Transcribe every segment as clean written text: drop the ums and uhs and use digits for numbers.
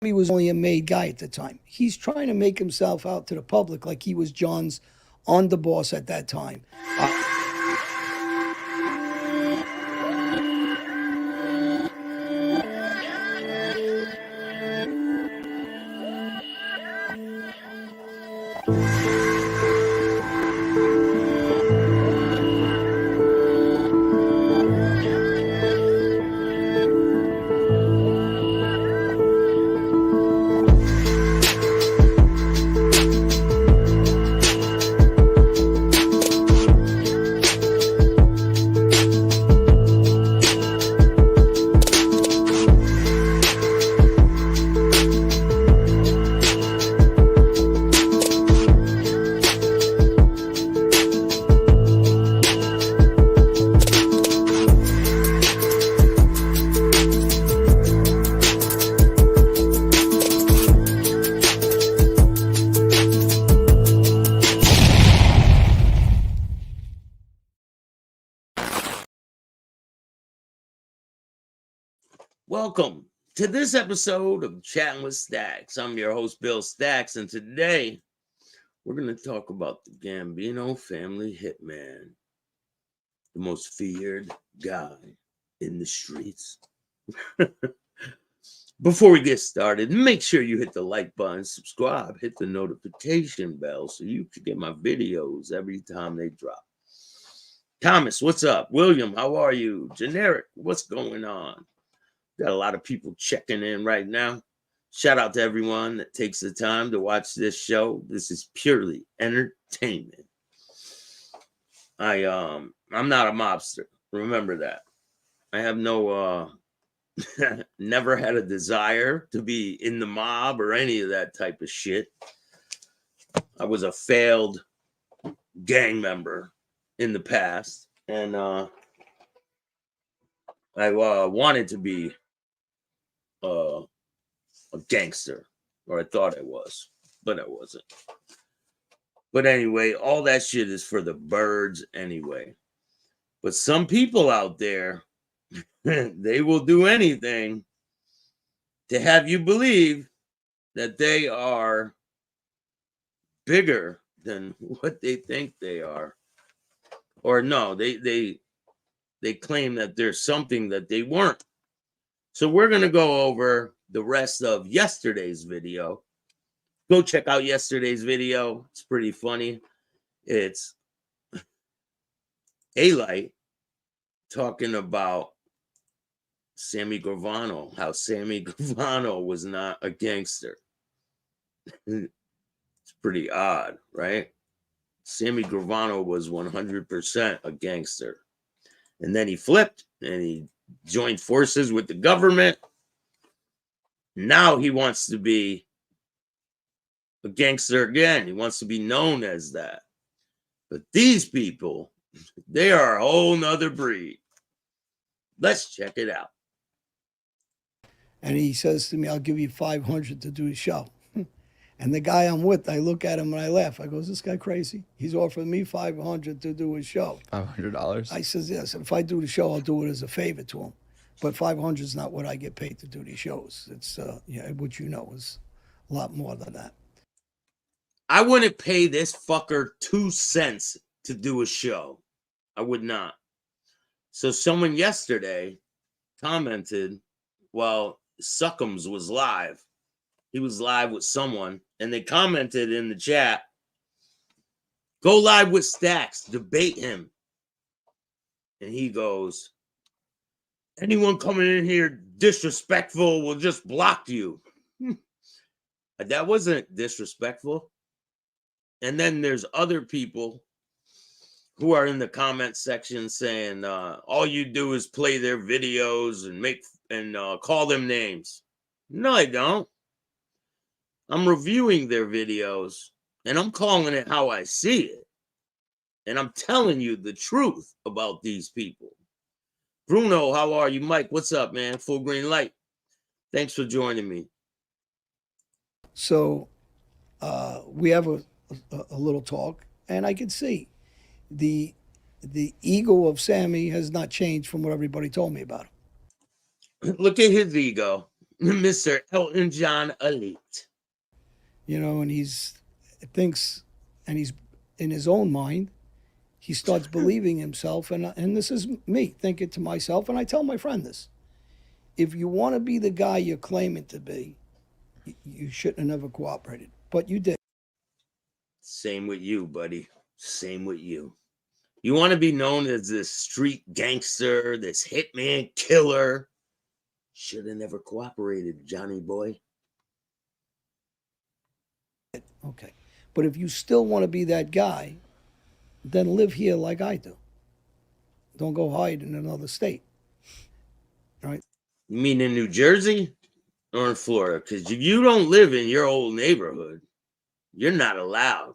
He was only a made guy at the time. He's trying to make himself out to the public like he was John's underboss at that time. Welcome to this episode of Chatting with Staxx. I'm your host, Bill Staxx, and today we're going to talk about the Gambino family hitman, the most feared guy in the streets. Before we get started, make sure you hit the like button, subscribe, hit the notification bell so you can get my videos every time they drop. Thomas, what's up? William, how are you? Generic, what's going on? Got a lot of people checking in right now. Shout out to everyone that takes the time to watch this show. This is purely entertainment. I'm not a mobster. Remember that. I have no never had a desire to be in the mob or any of that type of shit. I was a failed gang member in the past, and I wanted to be a gangster, or I thought I was, but I wasn't. But anyway, all that shit is for the birds anyway. But some people out there, they will do anything to have you believe that they are bigger than what they think they are. Or no, they claim that there's something that they weren't. So we're going to go over the rest of yesterday's video. Go check out yesterday's video. It's pretty funny. It's A-Light talking about Sammy Gravano, how Sammy Gravano was not a gangster. It's pretty odd, right? Sammy Gravano was 100% a gangster. And then he flipped and he joined forces with the government. Now he wants to be a gangster again. He wants to be known as that. But these people, they are a whole nother breed. Let's check it out. And he says to me, I'll give you 500 to do a show. And the guy I'm with, I look at him and I laugh. I go, is this guy crazy? He's offering me 500 to do his show. $500? I says, yes. If I do the show, I'll do it as a favor to him. But 500 is not what I get paid to do these shows. It's, what you know is a lot more than that. I wouldn't pay this fucker 2 cents to do a show. I would not. So someone yesterday commented, well, Suckums was live. He was live with someone, and they commented in the chat, go live with Staxx, debate him. And he goes, anyone coming in here disrespectful will just block you. That wasn't disrespectful. And then there's other people who are in the comment section saying, all you do is play their videos and call them names. No, I don't. I'm reviewing their videos and I'm calling it how I see it. And I'm telling you the truth about these people. Bruno, how are you? Mike, what's up, man? Full green light. Thanks for joining me. So we have a little talk, and I can see the ego of Sammy has not changed from what everybody told me about him. Look at his ego. Mr. Elton John Elite. You know, and he's thinks, and he's in his own mind, he starts believing himself, and this is me thinking to myself, and I tell my friend this: if you want to be the guy you're claiming to be, you shouldn't have never cooperated, but you did. Same with you, buddy. Same with you. You want to be known as this street gangster, this hitman killer. Should have never cooperated, Johnny boy. Okay, but if you still want to be that guy, then live here like I do. Don't go hide in another state. Right? You mean in New Jersey or in Florida? Because if you don't live in your old neighborhood, you're not allowed.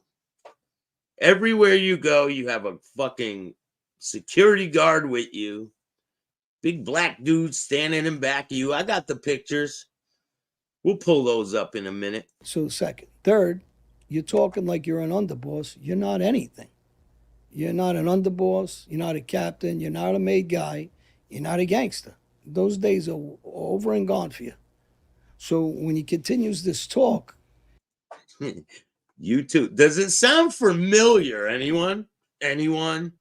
Everywhere you go, you have a fucking security guard with you. Big black dude standing in back of you. I got the pictures. We'll pull those up in a minute. So, second. Third, you're talking like you're an underboss. You're not anything. You're not an underboss. You're not a captain. You're not a made guy. You're not a gangster. Those days are over and gone for you. So when he continues this talk, You too. Does it sound familiar? Anyone? Anyone?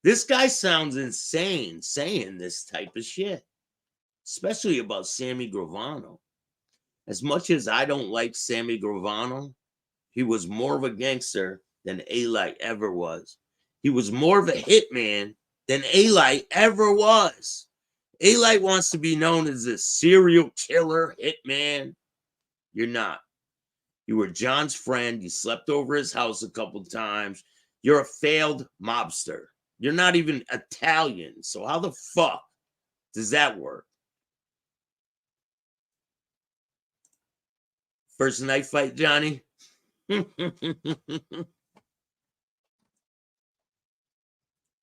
This guy sounds insane saying this type of shit, especially about Sammy Gravano. As much as I don't like Sammy Gravano, he was more of a gangster than A-Light ever was. He was more of a hitman than A-Light ever was. A-Light wants to be known as a serial killer hitman. You're not. You were John's friend. You slept over his house a couple times. You're a failed mobster. You're not even Italian. So how the fuck does that work? First night fight, Johnny?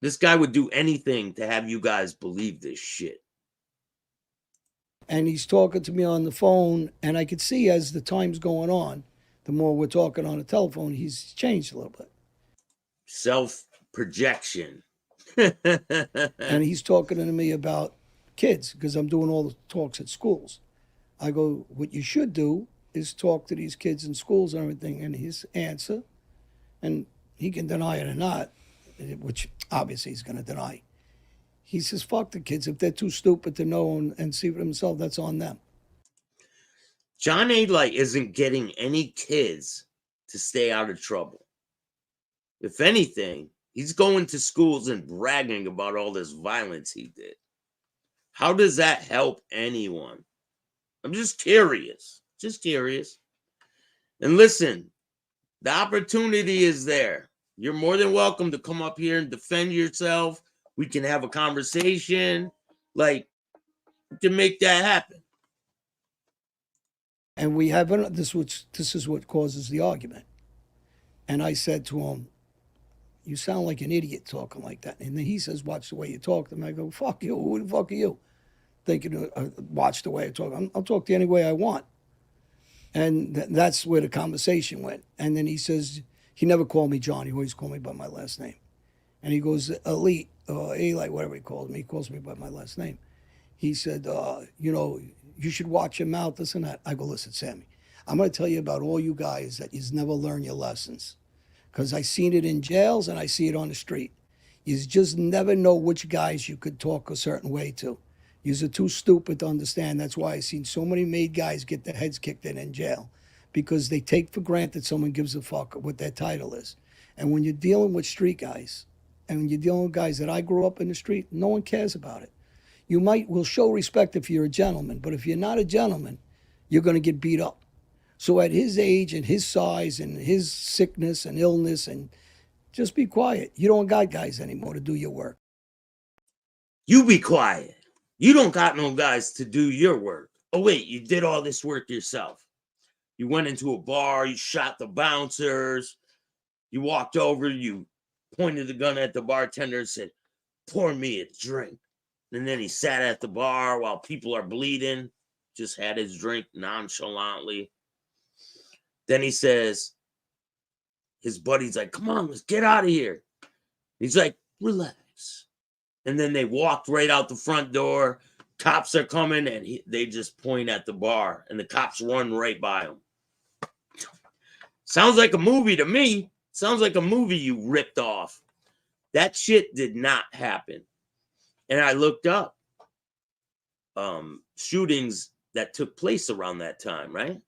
This guy would do anything to have you guys believe this shit. And he's talking to me on the phone, and I could see as the time's going on, the more we're talking on the telephone, he's changed a little bit. Self-projection. And he's talking to me about kids, because I'm doing all the talks at schools. I go, what you should do is talk to these kids in schools and everything. And his answer, and he can deny it or not, which obviously he's going to deny. He says, fuck the kids. If they're too stupid to know and see for themselves, that's on them. John A-Light isn't getting any kids to stay out of trouble. If anything, he's going to schools and bragging about all this violence he did. How does that help anyone? I'm just curious. Just curious. And listen, the opportunity is there. You're more than welcome to come up here and defend yourself. We can have a conversation. Like, to make that happen. And we have this is what causes the argument. And I said to him, you sound like an idiot talking like that. And then he says, watch the way you talk to me. I go, fuck you. Who the fuck are you? Thinking, watch the way I talk. I'll talk to you any way I want. And that's where the conversation went. And then he says, he never called me John. He always called me by my last name. And he goes, Elite, A-Light, whatever he calls me. He calls me by my last name. He said, you know, you should watch your mouth, this and that. I go, listen, Sammy, I'm going to tell you about all you guys that you never learn your lessons. Because I seen it in jails and I see it on the street. You just never know which guys you could talk a certain way to. You're too stupid to understand. That's why I've seen so many made guys get their heads kicked in jail. Because they take for granted someone gives a fuck what their title is. And when you're dealing with street guys, and when you're dealing with guys that I grew up in the street, no one cares about it. You will show respect if you're a gentleman, but if you're not a gentleman, you're going to get beat up. So at his age and his size and his sickness and illness, and just be quiet. You don't got guys anymore to do your work. You be quiet. You don't got no guys to do your work. Oh, wait, you did all this work yourself. You went into a bar, you shot the bouncers, you walked over, you pointed the gun at the bartender and said, pour me a drink. And then he sat at the bar while people are bleeding, just had his drink nonchalantly. Then he says, his buddy's like, come on, let's get out of here. He's like, relax. And then they walked right out the front door, cops are coming, and they just point at the bar, and the cops run right by him. Sounds like a movie to me. Sounds like a movie you ripped off. That shit did not happen. And I looked up shootings that took place around that time, right?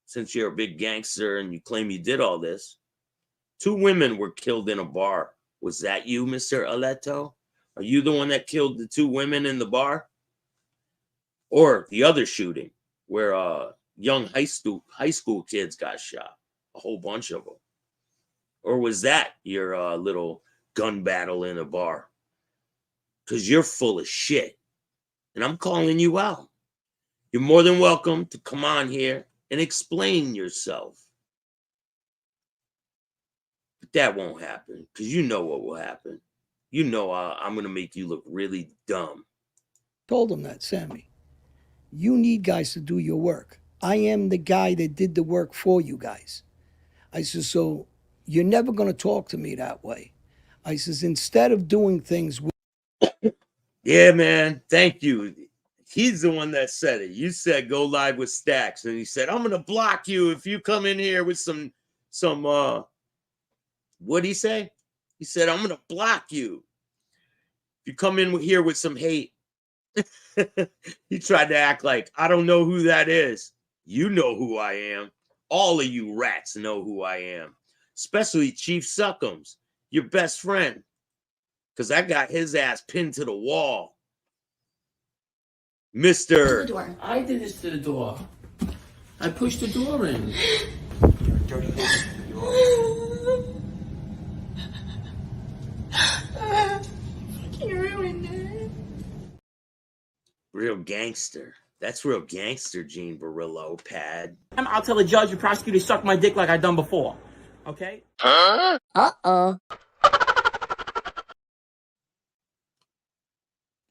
Since you're a big gangster and you claim you did all this. 2 women were killed in a bar. Was that you, Mr. Aleto? Are you the one that killed the 2 women in the bar? Or the other shooting where young high school kids got shot, a whole bunch of them? Or was that your little gun battle in a bar? Because you're full of shit, and I'm calling you out. You're more than welcome to come on here and explain yourself. But that won't happen, because you know what will happen. You know I'm going to make you look really dumb. Told him that, Sammy. You need guys to do your work. I am the guy that did the work for you guys. I said, so you're never going to talk to me that way. I says, instead of doing things with yeah, man, thank you. He's the one that said it. You said go live with Staxx, and he said, I'm going to block you if you come in here with some what'd he say? He said, I'm going to block you if you come in here with some hate. He tried to act like, I don't know who that is. You know who I am. All of you rats know who I am, especially Chief Suckums, your best friend, because I got his ass pinned to the wall. Mr. I did this to the door. I pushed the door in. You ruined it. Real gangster. That's real gangster, Gene Barillo, pad. I'll tell the judge and prosecutor to suck my dick like I done before. Okay? Uh-oh.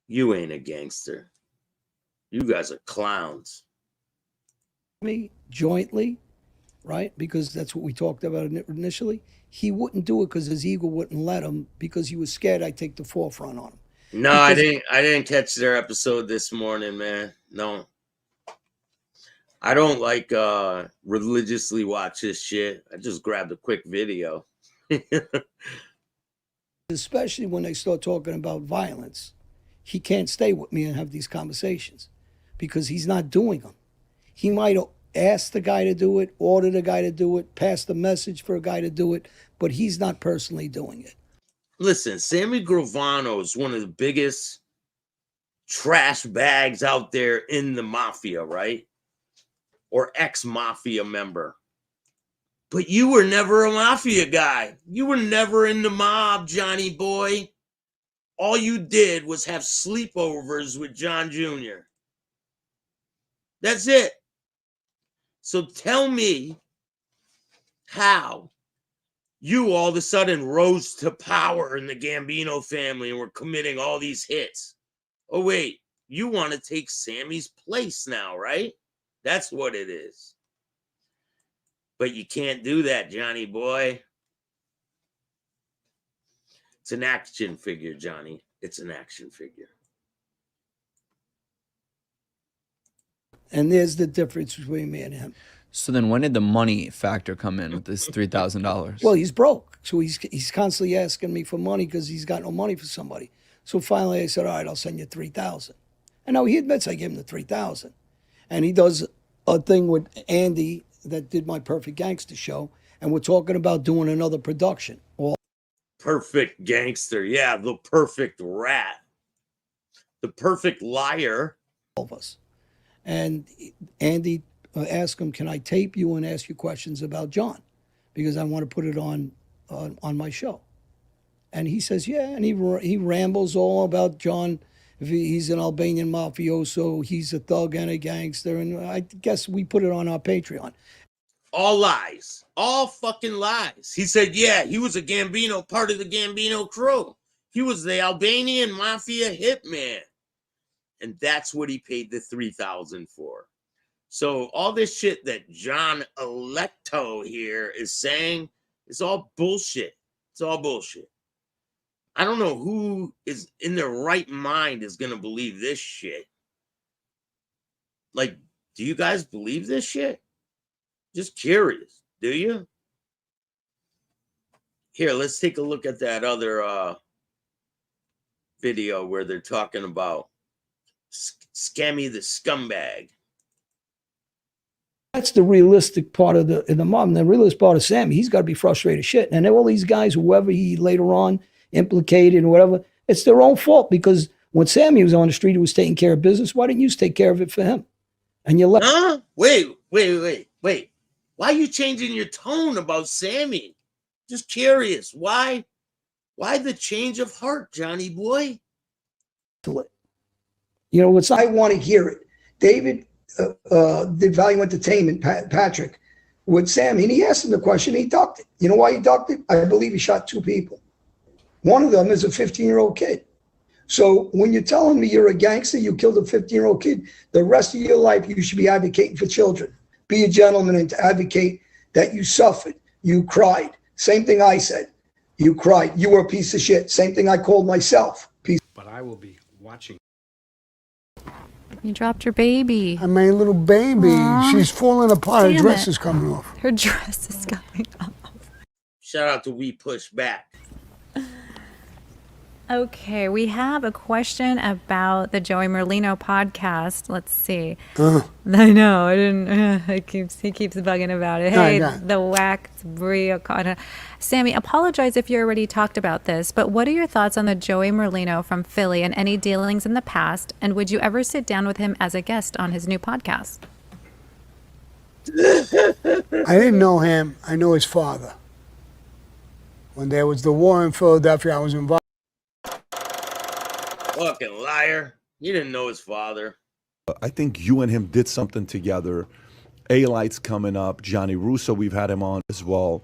You ain't a gangster. You guys are clowns. me jointly, right? Because that's what we talked about initially. He wouldn't do it because his ego wouldn't let him, because he was scared I'd take the forefront on him. No, I didn't catch their episode this morning, man. No. I don't like religiously watch this shit. I just grabbed a quick video. Especially when they start talking about violence. He can't stay with me and have these conversations because he's not doing them. He might ask the guy to do it, order the guy to do it, pass the message for a guy to do it, but he's not personally doing it. Listen, Sammy Gravano is one of the biggest trash bags out there in the mafia, right? Or ex-mafia member. But you were never a mafia guy. You were never in the mob, Johnny boy. All you did was have sleepovers with John Jr. That's it. So tell me how you all of a sudden rose to power in the Gambino family and were committing all these hits. Oh, wait, you want to take Sammy's place now, right? That's what it is. But you can't do that, Johnny boy. It's an action figure, Johnny. It's an action figure. And there's the difference between me and him. So then when did the money factor come in with this $3,000? Well, he's broke. So he's constantly asking me for money because he's got no money for somebody. So finally I said, all right, I'll send you $3,000. And now he admits I gave him the $3,000. And he does a thing with Andy that did my Perfect Gangster show. And we're talking about doing another production. All Perfect gangster. Yeah, the perfect rat. The perfect liar. of us. And Andy asked him, can I tape you and ask you questions about John? Because I want to put it on my show. And he says, yeah. And he rambles all about John. If he's an Albanian mafioso, he's a thug and a gangster. And I guess we put it on our Patreon. All lies. All fucking lies. He said, yeah, he was a Gambino, part of the Gambino crew. He was the Albanian mafia hitman. And that's what he paid the $3,000 for. So all this shit that John Electo here is saying is all bullshit. It's all bullshit. I don't know who is in their right mind is going to believe this shit. Like, do you guys believe this shit? Just curious. Do you? Here, let's take a look at that other video where they're talking about Scammy the scumbag. That's the realistic part of the mob. And the realistic part of Sammy, he's got to be frustrated as shit. And all these guys, whoever he later on implicated or whatever, it's their own fault, because when Sammy was on the street, he was taking care of business. Why didn't you take care of it for him? And you left. Huh? Wait. Why are you changing your tone about Sammy? Just curious. Why the change of heart, Johnny boy? You know, it's not, I want to hear it. David did Value Entertainment, Patrick, with Sammy, and he asked him the question. He ducked it. You know why he ducked it? I believe he shot 2 people. One of them is a 15-year-old kid. So when you're telling me you're a gangster, you killed a 15-year-old kid, the rest of your life you should be advocating for children. Be a gentleman and advocate that you suffered, you cried. Same thing I said. You cried. You were a piece of shit. Same thing I called myself. But I will be watching. You dropped your baby. I made a little baby. Aww. She's falling apart. Her Damn dress it. is coming off. Her dress is coming off. Shout out to We Push Back. Okay, we have a question about the Joey Merlino podcast. Let's see. Uh, I know, I didn't. He keeps bugging about it. No, I Hey, got it. the wax Bria. Sammy, apologize if you already talked about this, but what are your thoughts on the Joey Merlino from Philly and any dealings in the past? And would you ever sit down with him as a guest on his new podcast? I didn't know him. I know his father. When there was the war in Philadelphia, I was involved. Fucking liar. You didn't know his father. I think you and him did something together. A-Light's coming up. Johnny Russo, we've had him on as well.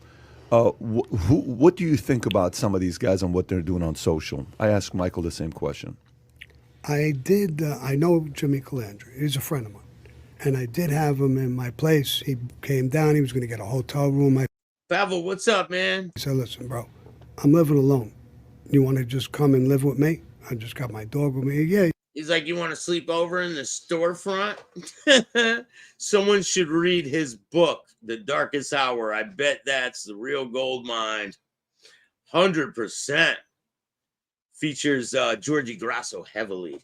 What do you think about some of these guys and what they're doing on social? I asked Michael the same question. I know Jimmy Calandra. He's a friend of mine. And I did have him in my place. He came down. He was going to get a hotel room. I Pavel, what's up, man? said, listen, bro, I'm living alone. You want to just come and live with me? I just got my dog with me. Yeah. He's like, you want to sleep over in the storefront? Someone should read his book, The Darkest Hour. I bet that's the real gold mine. 100%. Features Georgie Grasso heavily.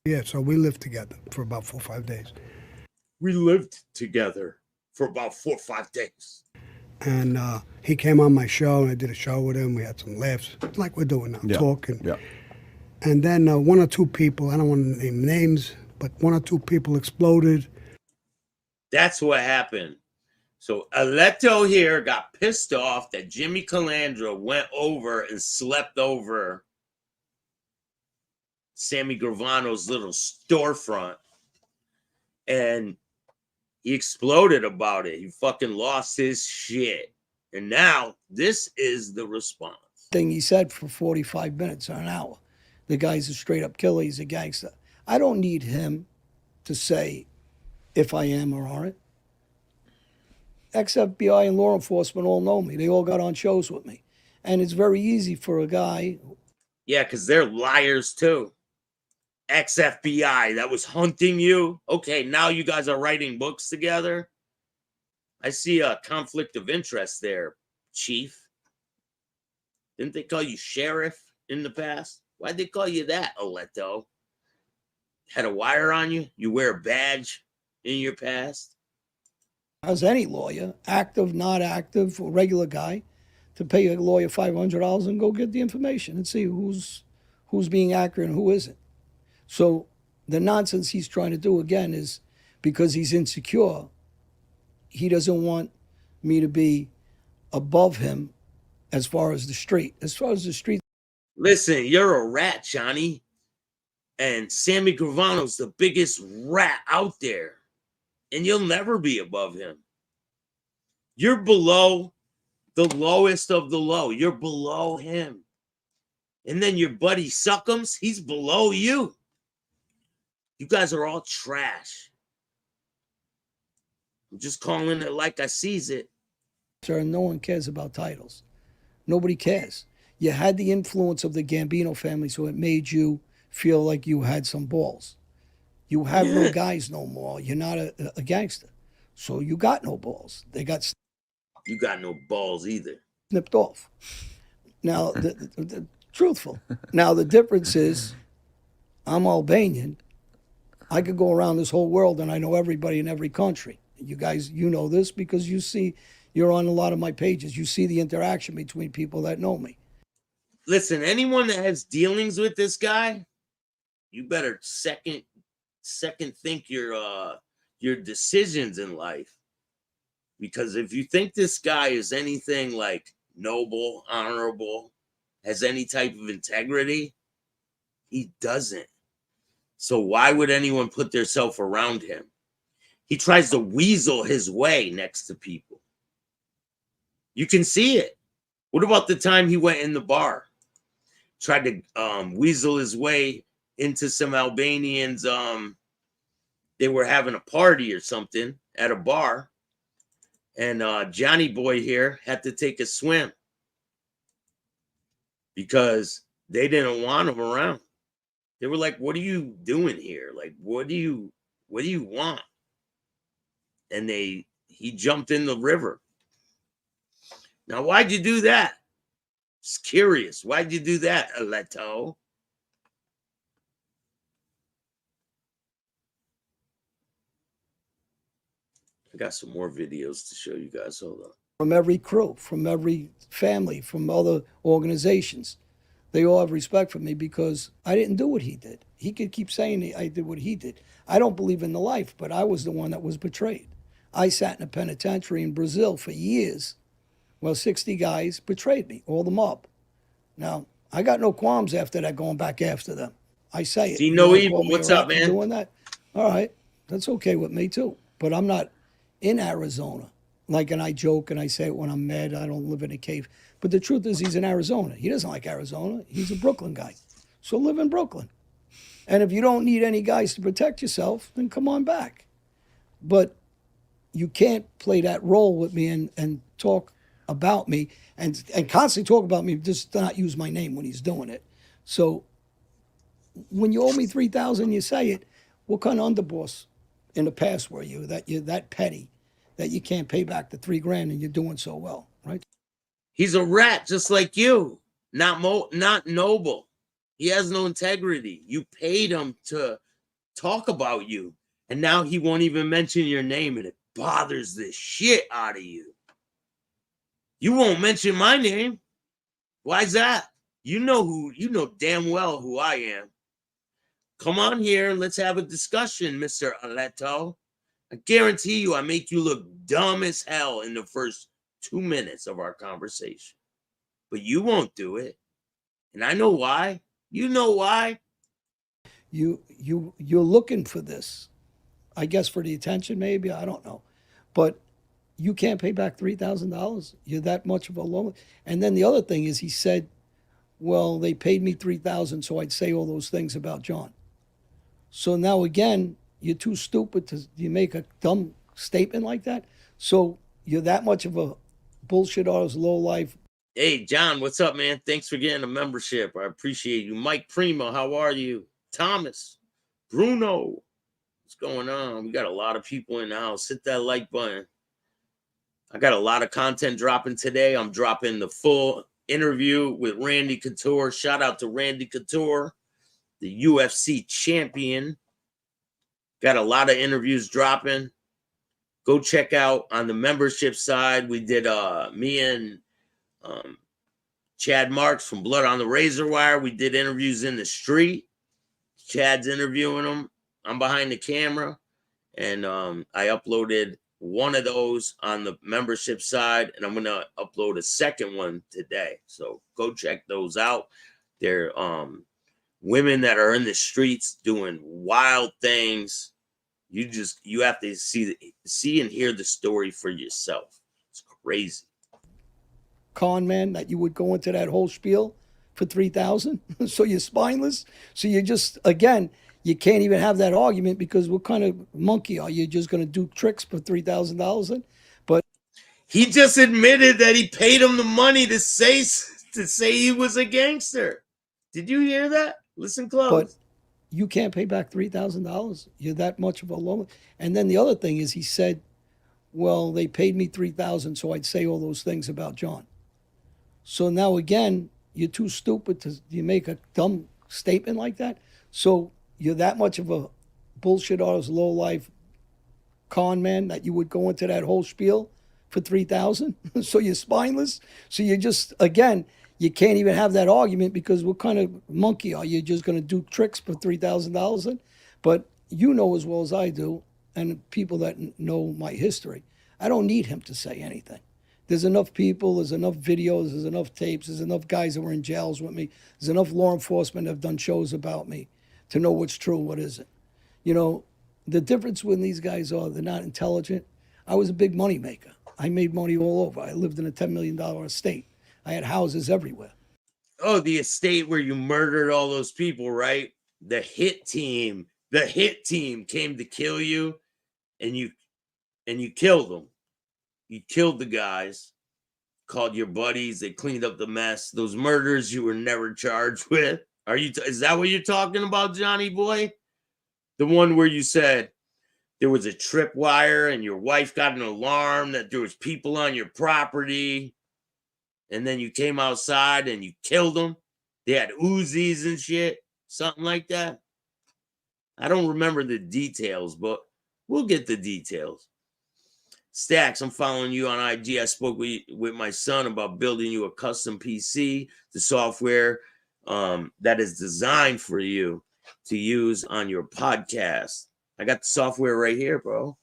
Yeah, so we lived together for about 4 or 5 days. We lived together for about 4 or 5 days. And he came on my show, and I did a show with him. We had some laughs, like we're doing now, Yeah. talking. Yeah. And then 1 or 2 people, I don't want to name names, but 1 or 2 people exploded. That's what happened. So Aleto here got pissed off that Jimmy Calandra went over and slept over Sammy Gravano's little storefront. And he exploded about it. He fucking lost his shit. And now this is the response. thing he said for 45 minutes or an hour. The guy's a straight up killer. He's a gangster. I don't need him to say if I am or aren't. Ex-FBI and law enforcement all know me. They all got on shows with me. And it's very easy for a guy. Yeah, because they're liars too. Ex-FBI that was hunting you. Okay, now you guys are writing books together. I see a conflict of interest there, Chief. Didn't they call you sheriff in the past? Why'd they call you that, Aleto? Had a wire on you? You wear a badge in your past? As any lawyer, active, not active, a regular guy, to pay a lawyer $500 and go get the information and see who's being accurate and who isn't. So the nonsense he's trying to do again is because he's insecure, he doesn't want me to be above him as far as the street. As far as the street. Listen, you're a rat, Johnny. And Sammy Gravano's the biggest rat out there. And you'll never be above him. You're below the lowest of the low. You're below him. And then your buddy Suckums, he's below you. You guys are all trash. I'm just calling it like I sees it. Sir, no one cares about titles. Nobody cares. You had the influence of the Gambino family, so it made you feel like you had some balls. You have no guys no more. You're not a gangster. So you got no balls. They got You got no balls either. snipped off. Now, the truthful. Now, the difference is I'm Albanian. I could go around this whole world and I know everybody in every country. You guys, you know this because you're on a lot of my pages. You see the interaction between people that know me. Listen, anyone that has dealings with this guy, you better second think your decisions in life. Because if you think this guy is anything like noble, honorable, has any type of integrity, he doesn't. So why would anyone put themselves around him? He tries to weasel his way next to people. You can see it. What about the time he went in the bar? Tried to weasel his way into some Albanians. They were having a party or something at a bar. And Johnny Boy here had to take a swim because they didn't want him around. They were like, "What are you doing here? Like, what do you want?" And he jumped in the river. Now, why'd you do that? Just curious. Why'd you do that, Aleto? I got some more videos to show you guys. Hold on. From every crew, from every family, from other organizations. They all have respect for me because I didn't do what he did. He could keep saying I did what he did. I don't believe in the life, but I was the one that was betrayed. I sat in a penitentiary in Brazil for years. Well, 60 guys betrayed me, all the mob. Now, I got no qualms after that going back after them. I say it. See no You evil. call me What's a up, rat for man? doing that? All right. That's okay with me, too. But I'm not in Arizona. Like, and I joke and I say it when I'm mad. I don't live in a cave. But the truth is he's in Arizona. He doesn't like Arizona. He's a Brooklyn guy. So live in Brooklyn. And if you don't need any guys to protect yourself, then come on back. But you can't play that role with me and talk about me and constantly talk about me, just not use my name when he's doing it. So when you owe me $3,000, you say it. What kind of underboss in the past were you that you're that petty that you can't pay back the $3,000 and you're doing so well, right? He's a rat just like you. Not noble. He has no integrity. You paid him to talk about you. And now he won't even mention your name, and it bothers the shit out of you. You won't mention my name. Why's that? You know damn well who I am. Come on here and let's have a discussion, Mr. Aleto. I guarantee you I make you look dumb as hell in the first 2 minutes of our conversation. But you won't do it. And I know why. You know why. You're looking for this. I guess for the attention, maybe. I don't know. But you can't pay back $3,000. You're that much of a loan. And then the other thing is he said, well, they paid me $3,000 so I'd say all those things about John. So now again, you're too stupid to you make a dumb statement like that. So you're that much of a bullshit artist, low life. Hey, John, what's up, man? Thanks for getting a membership. I appreciate you. Mike Primo, how are you? Thomas, Bruno, what's going on? We got a lot of people in the house. Hit that like button. I got a lot of content dropping today. I'm dropping the full interview with Randy Couture. Shout out to Randy Couture, the UFC champion. Got a lot of interviews dropping. Go check out on the membership side. We did me and Chad Marks from Blood on the Razor Wire. We did interviews in the street. Chad's interviewing them. I'm behind the camera. And I uploaded one of those on the membership side. And I'm going to upload a second one today. So go check those out. They're women that are in the streets doing wild things. You have to see and hear the story for yourself. It's crazy. Con man that you would go into that whole spiel for $3,000. So you're spineless. So you just, again, you can't even have that argument because what kind of monkey are you? Just going to do tricks for $3,000? But he just admitted that he paid him the money to say he was a gangster. Did you hear that? Listen close. But you can't pay back $3,000. You're that much of a loan. And then the other thing is, he said, well, they paid me $3,000, so I'd say all those things about John. So now again, you're too stupid to you make a dumb statement like that. So you're that much of a bullshit artist, low life con man that you would go into that whole spiel for 3,000. So you're spineless. So you just again, you can't even have that argument, because what kind of monkey are you? Just going to do tricks for $3,000? But you know as well as I do, and people that know my history, I don't need him to say anything. There's enough people, there's enough videos, there's enough tapes, there's enough guys that were in jails with me, there's enough law enforcement that have done shows about me to know what's true and what isn't. You know, the difference when these guys are, they're not intelligent. I was a big money maker. I made money all over. I lived in a $10 million estate. I had houses everywhere. Oh, the estate where you murdered all those people, right? The hit team came to kill you, and you killed them. You killed the guys, called your buddies, they cleaned up the mess. Those murders you were never charged with. Is that what you're talking about, Johnny boy? The one where you said there was a tripwire and your wife got an alarm that there was people on your property, and then you came outside and you killed them. They had Uzis and shit, something like that. I don't remember the details, but we'll get the details. Staxx, I'm following you on IG. I spoke with my son about building you a custom PC, the software that is designed for you to use on your podcast. I got the software right here, bro.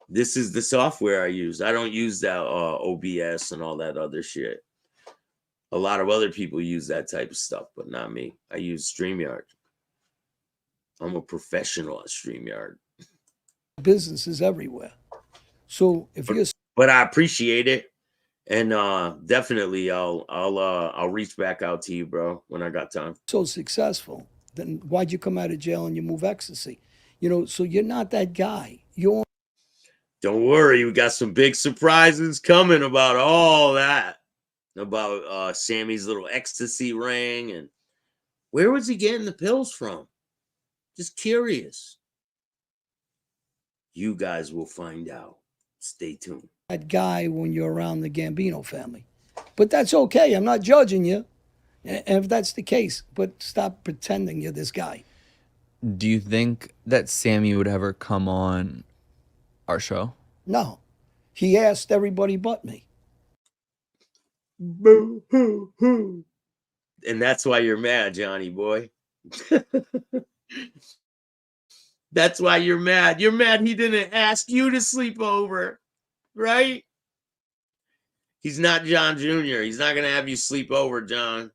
This is the software I use. I don't use that OBS and all that other shit. A lot of other people use that type of stuff, but not me. I use StreamYard. I'm a professional at StreamYard. Businesses everywhere. So if you're But I appreciate it, and definitely I'll reach back out to you, bro, when I got time. so successful, then why'd you come out of jail and you move ecstasy? You know, so you're not that guy. You're Don't worry, we got some big surprises coming about all that. About Sammy's little ecstasy ring, and where was he getting the pills from? Just curious. You guys will find out. Stay tuned. that guy when you're around the Gambino family. But that's okay. I'm not judging you. And if that's the case, but stop pretending you're this guy. Do you think that Sammy would ever come on our show? No. He asked everybody but me. Boo hoo hoo. And that's why you're mad, Johnny boy. That's why you're mad. You're mad he didn't ask you to sleep over, right? He's not John Jr. He's not going to have you sleep over, John.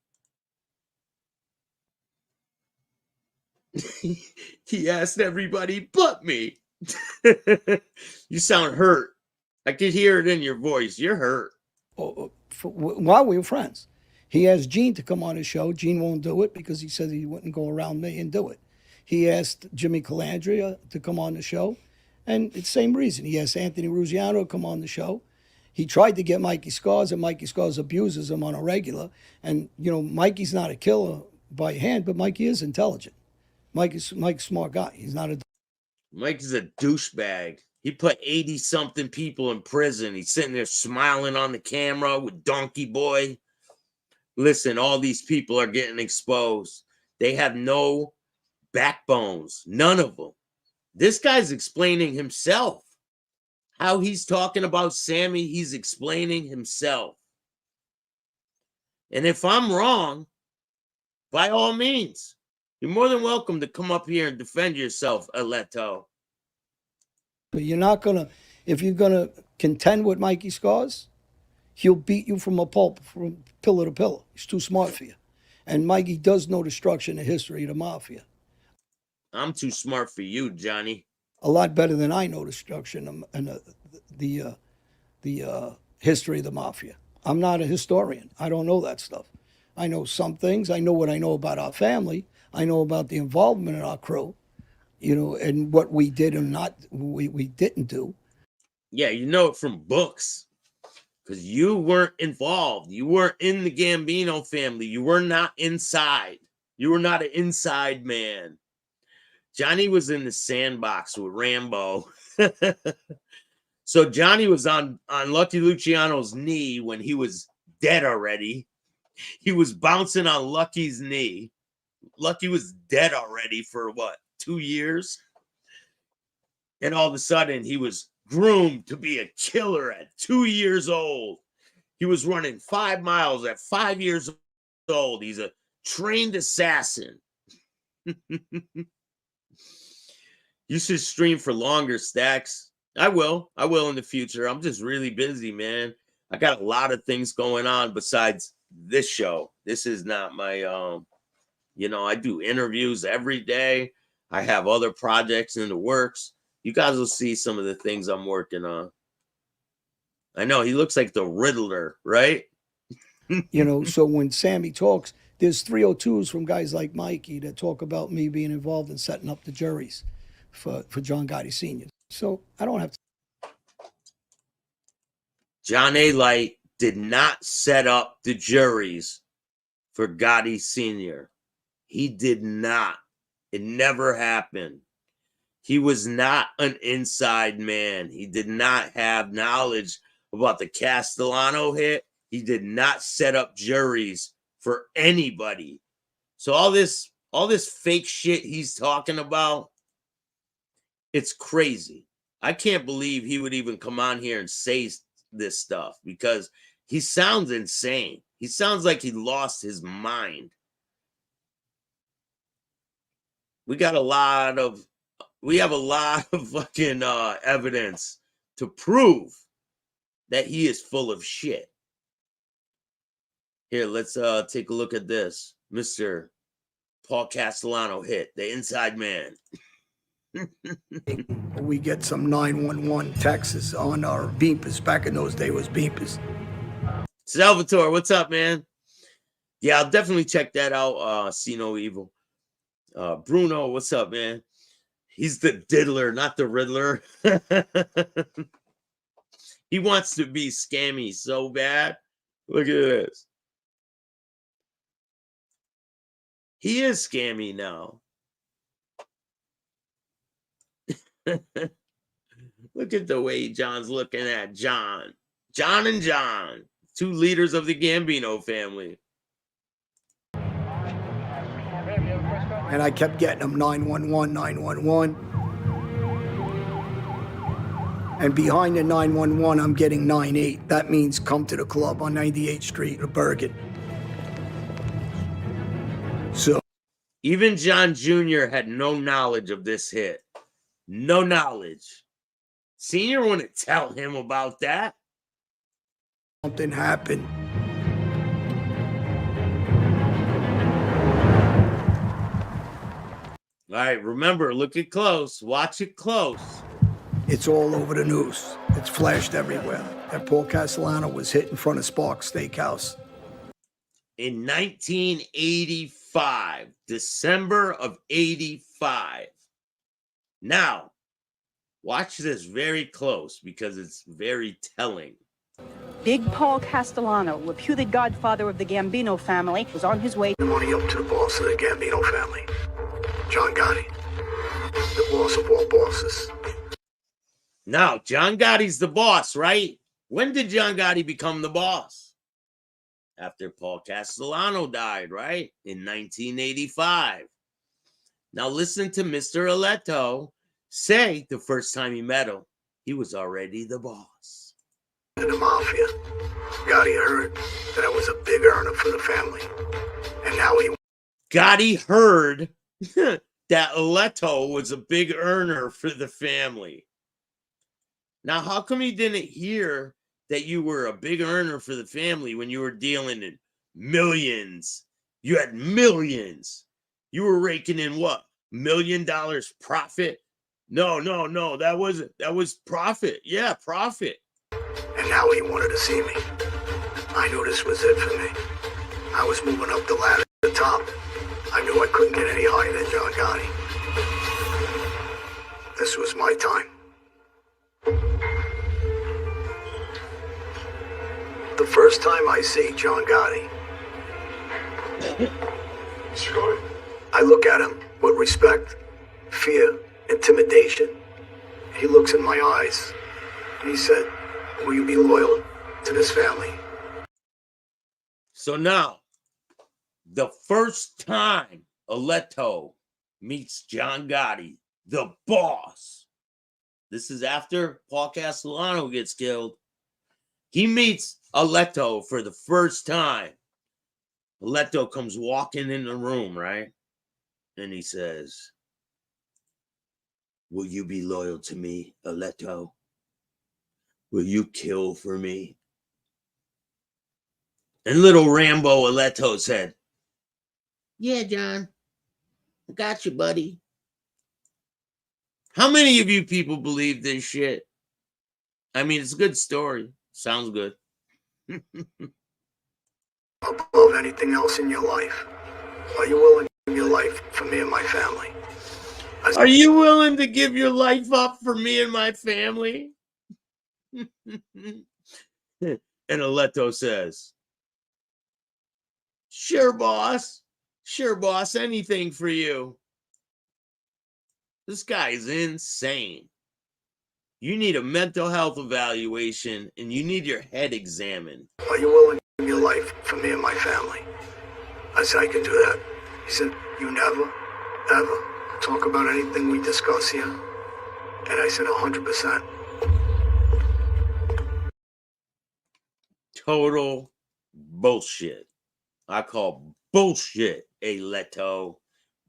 He asked everybody but me. You sound hurt. I could hear it in your voice. You're hurt. While we were friends. He asked Gene to come on his show. Gene won't do it because he said he wouldn't go around me and do it. He asked Jimmy Calandria to come on the show, and it's the same reason. He asked Anthony Ruziano to come on the show. He tried to get Mikey Scars, and Mikey Scars abuses him on a regular. And, you know, Mikey's not a killer by hand, but Mikey is intelligent. Mike's a smart guy. He's not a... Mike is a douchebag. He put 80-something people in prison. He's sitting there smiling on the camera with Donkey Boy. Listen, all these people are getting exposed. They have no backbones. None of them. This guy's explaining himself. How he's talking about Sammy, he's explaining himself. And if I'm wrong, by all means, you're more than welcome to come up here and defend yourself, Aleto. But you're not going to... If you're going to contend with Mikey Scars, he'll beat you from a pulp, from pillar to pillar. He's too smart for you. And Mikey does know the structure and the history of the mafia. I'm too smart for you, Johnny. A lot better than I know the structure and the history of the mafia. I'm not a historian. I don't know that stuff. I know some things. I know what I know about our family. I know about the involvement in our crew, you know, and what we did and not we didn't do. Yeah, you know it from books. Because you weren't involved. You weren't in the Gambino family. You were not inside. You were not an inside man. Johnny was in the sandbox with Rambo. So Johnny was on Lucky Luciano's knee when he was dead already. He was bouncing on Lucky's knee. Lucky was dead already for what, 2 years? And all of a sudden, he was groomed to be a killer at 2 years old. He was running 5 miles at 5 years old. He's a trained assassin. You should stream for longer, Staxx. I will in the future. I'm just really busy, man. I got a lot of things going on besides this show. This is not my, I do interviews every day. I have other projects in the works. You guys will see some of the things I'm working on. I know he looks like the Riddler, right? So when Sammy talks, there's 302s from guys like Mikey that talk about me being involved in setting up the juries for John Gotti Sr. So I don't have to. John A. Light did not set up the juries for Gotti Sr. He did not. It never happened. He was not an inside man. He did not have knowledge about the Castellano hit. He did not set up juries for anybody. So all this fake shit he's talking about, it's crazy. I can't believe he would even come on here and say this stuff because he sounds insane. He sounds like he lost his mind. We have a lot of fucking evidence to prove that he is full of shit. Here, let's take a look at this. Mr. Paul Castellano hit the inside man. We get some 911 texts on our beepers. Back in those days was beepers. Salvatore, what's up, man? Yeah, I'll definitely check that out. See No Evil. Bruno, what's up, man? He's the diddler, not the Riddler. He wants to be scammy so bad. Look at this. He is scammy now. Look at the way John's looking at John. John and John, two leaders of the Gambino family. And I kept getting them 911, 911. And behind the 911, I'm getting 98. That means come to the club on 98th Street or Bergen. So even John Jr. had no knowledge of this hit. No knowledge. Senior wouldn't tell him about that. Something happened. All right, remember, look it close. Watch it close. It's all over the news. It's flashed everywhere. That Paul Castellano was hit in front of Sparks Steakhouse. In 1985, December of 85. Now, watch this very close because it's very telling. Big Paul Castellano, reputed godfather of the Gambino family, was on his way. Money up to the boss of the Gambino family, John Gotti, the boss of all bosses. Now, John Gotti's the boss, right? When did John Gotti become the boss? After Paul Castellano died, right? In 1985. Now listen to Mr. Aletto say the first time he met him, he was already the boss. In the mafia, Gotti heard that I was a big earner for the family. And now he... Gotti heard that Aletto was a big earner for the family. Now, how come he didn't hear that you were a big earner for the family when you were dealing in millions? You had millions. You were raking in what? $1 million profit? No. That was profit. Yeah, profit. And now he wanted to see me. I knew this was it for me. I was moving up the ladder to the top. I knew I couldn't get any higher than John Gotti. This was my time. The first time I see John Gotti. Mr. Gotti. I look at him with respect, fear, intimidation. He looks in my eyes and he said, will you be loyal to this family? So now, the first time Aletto meets John Gotti, the boss. This is after Paul Castellano gets killed. He meets Aletto for the first time. Aletto comes walking in the room, right? And he says, will you be loyal to me, Aletto? Will you kill for me? And little Rambo Aletto said, yeah, John, I got you, buddy. How many of you people believe this shit? I mean, it's a good story. Sounds good. Above anything else in your life, are you willing to give your life for me and my family? Are you willing to give your life up for me and my family? And Aletto says, sure, boss. Sure, boss. Anything for you. This guy is insane. You need a mental health evaluation and you need your head examined. Are you willing to give your life for me and my family? I said, I can do that. He said, you never, ever talk about anything we discuss here? And I said, 100%. Total bullshit. I call bullshit, Aletto.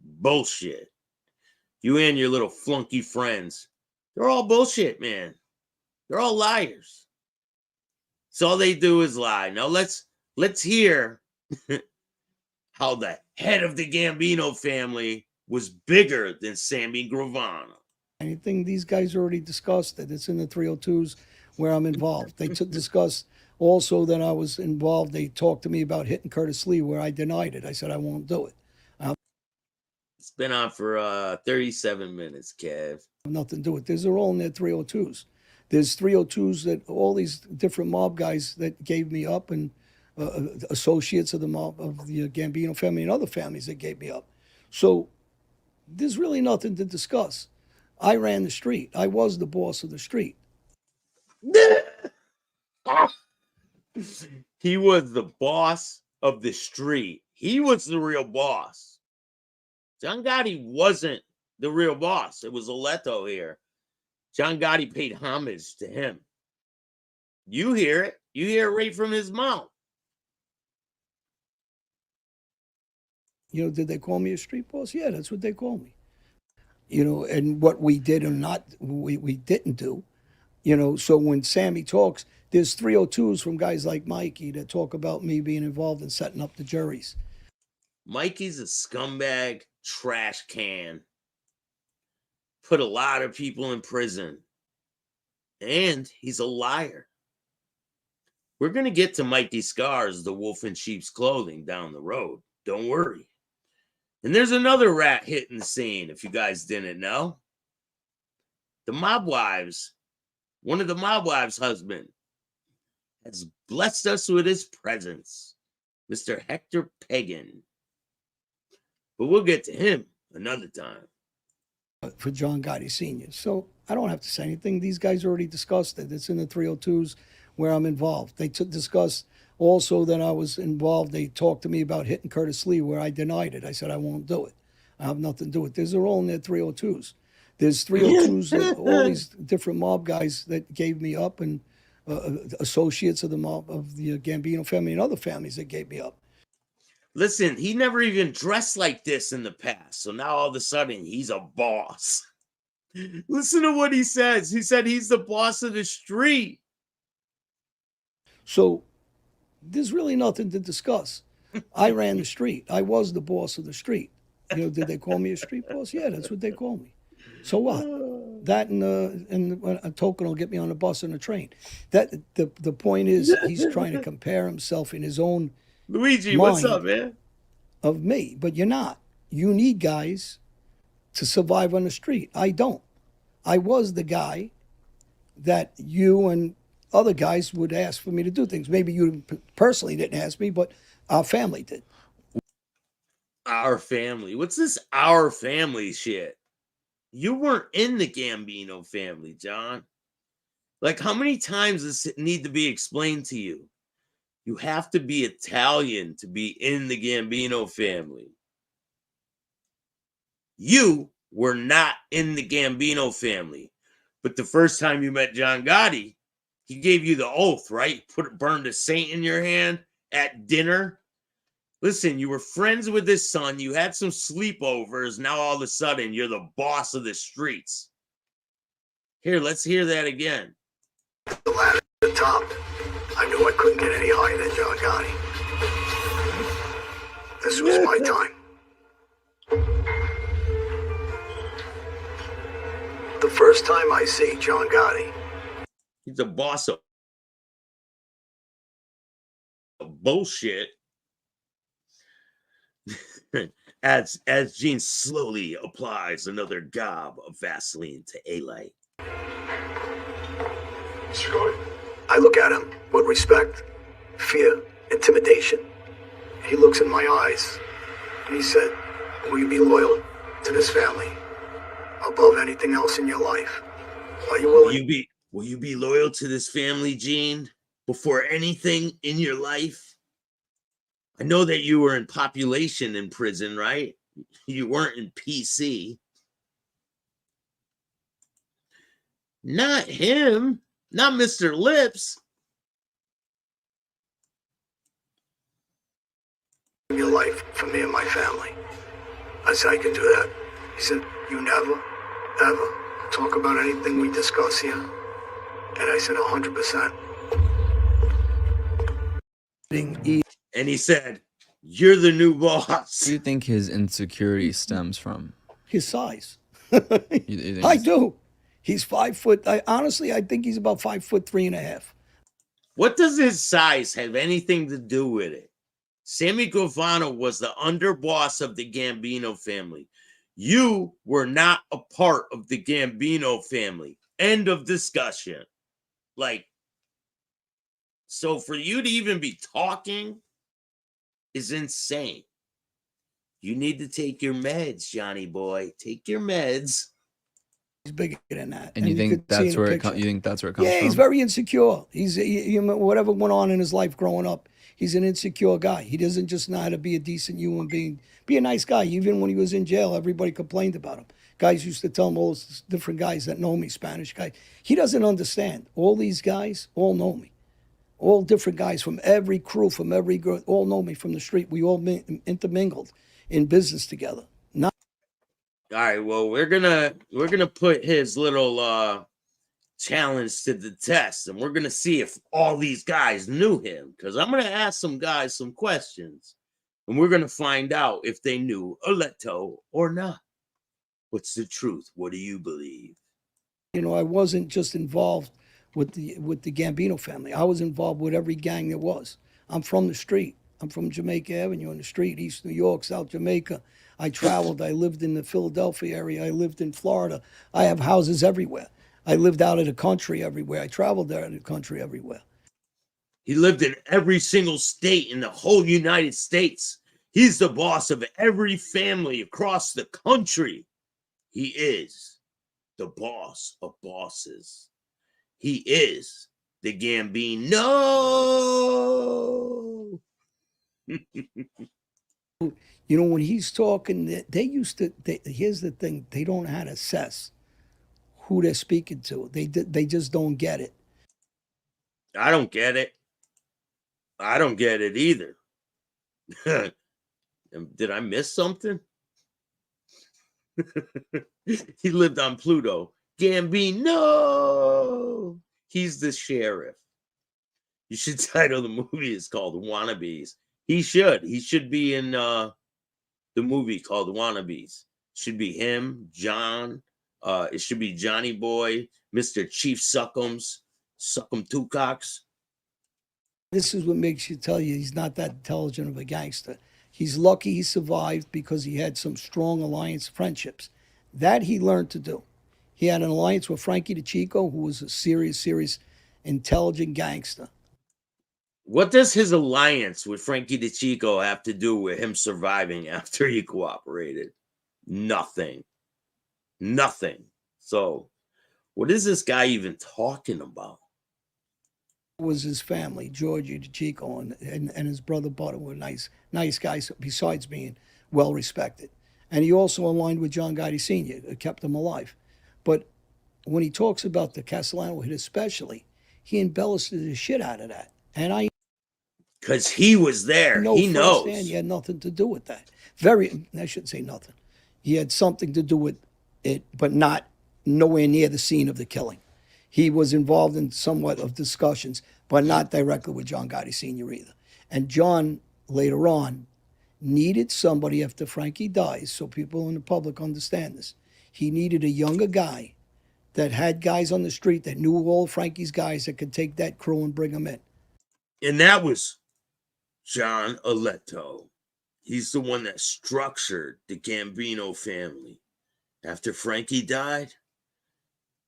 Bullshit. You and your little flunky friends, they're all bullshit, man. They're all liars. So all they do is lie. Now let's hear how the head of the Gambino family was bigger than Sammy Gravano. Anything these guys already discussed that it's in the 302s where I'm involved. They discussed also that I was involved. They talked to me about hitting Curtis Lee where I denied it. I said I won't do it. It's been on for 37 minutes, Kev. Nothing to do with it. These are all in their 302s. There's 302s that all these different mob guys that gave me up and associates of the mob of the Gambino family and other families that gave me up. So there's really nothing to discuss. I ran the street. I was the boss of the street. He was the boss of the street. He was the real boss. John Gotti wasn't the real boss. It was Aletto here. John Gotti paid homage to him. You hear it. You hear it right from his mouth. You know, did they call me a street boss? Yeah, that's what they call me. You know, and what we did or not, we didn't do. You know, so when Sammy talks, there's 302s from guys like Mikey that talk about me being involved in setting up the juries. Mikey's a scumbag trash can. Put a lot of people in prison. And he's a liar. We're going to get to Mikey Scars, the wolf in sheep's clothing, down the road. Don't worry. And there's another rat hitting the scene, if you guys didn't know. The mob wives, one of the mob wives' husband, has blessed us with his presence, Mr. Hector Pagan. But we'll get to him another time. For John Gotti Sr. So I don't have to say anything. These guys already discussed it. It's in the 302s where I'm involved. They discussed also that I was involved. They talked to me about hitting Curtis Lee where I denied it. I said I won't do it. I have nothing to do with it. These are all in their 302s. There's 302s that all these different mob guys that gave me up and associates of the mob of the Gambino family and other families that gave me up. Listen, he never even dressed like this in the past. So now all of a sudden he's a boss. Listen to what he says. He said he's the boss of the street. So there's really nothing to discuss. I ran the street. I was the boss of the street. You know, did they call me a street boss? Yeah, that's what they call me. So what? That and a token will get me on a bus and a train. That the point is he's trying to compare himself in his own Luigi, what's up, man? Of me, but you're not. You need guys to survive on the street. I don't. I was the guy that you and other guys would ask for me to do things. Maybe you personally didn't ask me, but our family did. our family. What's this our family shit? You weren't in the Gambino family, John. Like, how many times does it need to be explained to you? You have to be Italian to be in the Gambino family. You were not in the Gambino family. But the first time you met John Gotti, he gave you the oath, right? Burned a saint in your hand at dinner. Listen, you were friends with his son. You had some sleepovers. Now all of a sudden, you're the boss of the streets. Here, let's hear that again. The ladder at the top. I knew I couldn't get any higher than John Gotti. This was my time. The first time I see John Gotti, He's the boss of bullshit. As Gene slowly applies another gob of Vaseline to A-Light. Mr. Gotti, I look at him with respect, fear, intimidation. He looks in my eyes and he said, will you be loyal to this family above anything else in your life? Are you willing? Will you be loyal to this family, Gene, before anything in your life? I know that you were in population in prison, right? You weren't in PC. Not him. Not Mr. Lips. Your life for me and my family. I said I can do that. He said, you never, ever talk about anything we discuss here. And I said 100%. And he said, you're the new boss. What do you think his insecurity stems from? His size. You think I do. He's 5 foot. Honestly, I think he's about 5'3.5". What does his size have anything to do with it? Sammy Guevara was the underboss of the Gambino family. You were not a part of the Gambino family. End of discussion. Like, so for you to even be talking is insane. You need to take your meds, Johnny boy. Take your meds. He's bigger than that. And you think that's where it comes? You think that's where it comes from? Yeah, he's very insecure. Whatever went on in his life growing up, he's an insecure guy. He doesn't just know how to be a decent human being, be a nice guy. Even when he was in jail, everybody complained about him. Guys used to tell him, all these different guys that know me, Spanish guy. He doesn't understand. All these guys all know me. All different guys from every crew, from every girl, all know me from the street. We all intermingled in business together. Not All right, well, we're gonna put his little challenge to the test, and we're gonna see if all these guys knew him. Because I'm gonna ask some guys some questions, and we're gonna find out if they knew Aletto or not. What's the truth? What do you believe? I wasn't just involved with the Gambino family. I was involved with every gang there was. I'm from the street. I'm from Jamaica Avenue on the street, East New York, South Jamaica. I traveled. I lived in the Philadelphia area. I lived in Florida. I have houses everywhere. I lived out of the country everywhere. I traveled out of the country everywhere. He lived in every single state in the whole United States. He's the boss of every family across the country. He is the boss of bosses. He is the Gambino. When he's talking, they used to. Here's the thing: they don't know how to assess who they're speaking to. They just don't get it. I don't get it. I don't get it either. Did I miss something? He lived on Pluto. Gambino. He's the sheriff. You should title the movie. It's called Wannabes. He should be in the movie called Wannabes. Should be him, John. It should be Johnny Boy, Mr. Chief Suckums, Suckum Two Cocks. This is what makes you tell you he's not that intelligent of a gangster. He's lucky he survived because he had some strong alliance friendships. That he learned to do. He had an alliance with Frankie DeChico, who was a serious, intelligent gangster. What does his alliance with Frankie DeChico have to do with him surviving after he cooperated? Nothing. Nothing. So, what is this guy even talking about? Was his family, Georgie DeChico and his brother Butter were nice guys besides being well respected. And he also aligned with John Gotti Sr., kept him alive. But when he talks about the Castellano hit especially, he embellished the shit out of that. And I Because he was there. know He knows. firsthand he had nothing to do with that. I shouldn't say nothing. He had something to do with it, but not nowhere near the scene of the killing. He was involved in somewhat of discussions, but not directly with John Gotti Sr. either. And John, later on, needed somebody after Frankie dies, so people in the public understand this. He needed a younger guy that had guys on the street that knew all Frankie's guys that could take that crew and bring them in. And that was John Aletto. He's the one that structured the Gambino family. After Frankie died,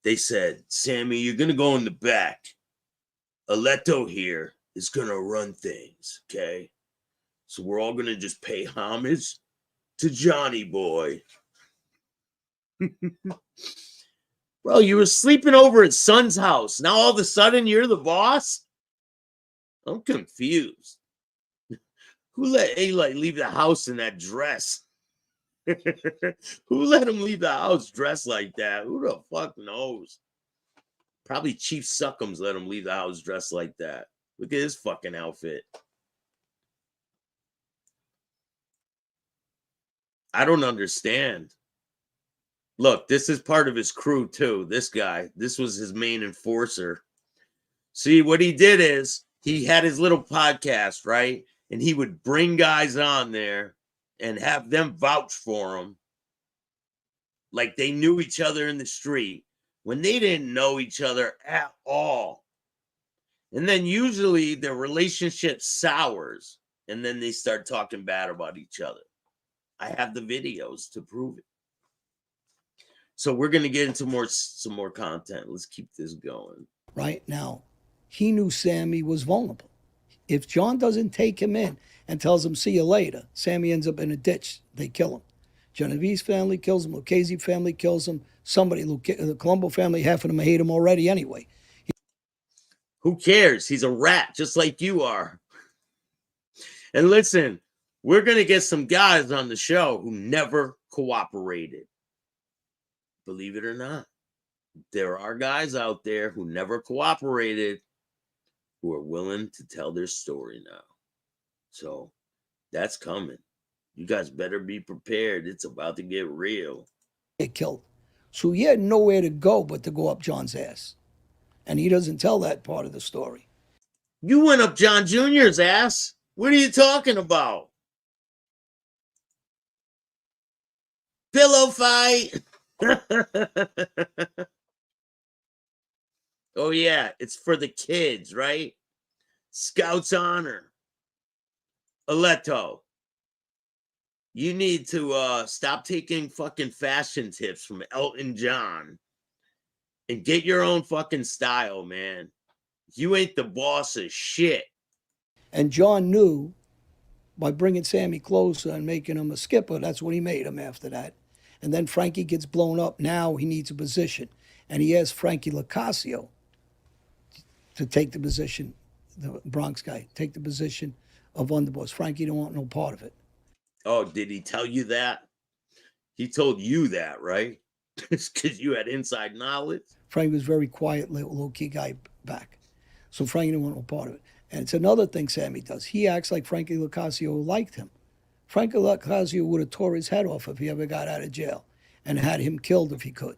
they said, Sammy, you're going to go in the back. Aletto here is going to run things, okay? So we're all going to just pay homage to Johnny Boy. Bro, you were sleeping over at Son's house. Now all of a sudden you're the boss? I'm confused. Who let A-Light leave the house in that dress? Who let him leave the house dressed like that? Who the fuck knows? Probably Chief Suckums let him leave the house dressed like that. Look at his fucking outfit. I don't understand. Look, this is part of his crew too. This guy, this was his main enforcer. See, what he did is he had his little podcast, right? And he would bring guys on there and have them vouch for him like they knew each other in the street when they didn't know each other at all. And then usually their relationship sours and then they start talking bad about each other. I have the videos to prove it. So we're going to get into some more content. Let's keep this going. Right now, he knew Sammy was vulnerable. If John doesn't take him in and tells him, see you later, Sammy ends up in a ditch. They kill him. Genevieve's family kills him. Lucchese family kills him. The Colombo family, half of them hate him already anyway. Who cares? He's a rat, just like you are. And listen, we're going to get some guys on the show who never cooperated. Believe it or not, there are guys out there who never cooperated who are willing to tell their story now. So that's coming. You guys better be prepared. It's about to get real. Get killed. So he had nowhere to go but to go up John's ass. And he doesn't tell that part of the story. You went up John Jr.'s ass. What are you talking about? Pillow fight. Oh, yeah. It's for the kids, right? Scouts honor. Aletto. You need to stop taking fucking fashion tips from Elton John and get your own fucking style, man. You ain't the boss of shit. And John knew by bringing Sammy closer and making him a skipper, that's what he made him after that. And then Frankie gets blown up. Now he needs a position. And he asked Frankie Locascio to take the position, the Bronx guy, take the position of underboss. Frankie don't want no part of it. Oh, did he tell you that? He told you that, right? It's because you had inside knowledge. Frank was very quiet, low-key guy back. So Frankie didn't want no part of it. And it's another thing Sammy does. He acts like Frankie Locascio liked him. Frankie Locascio would have tore his head off if he ever got out of jail and had him killed if he could.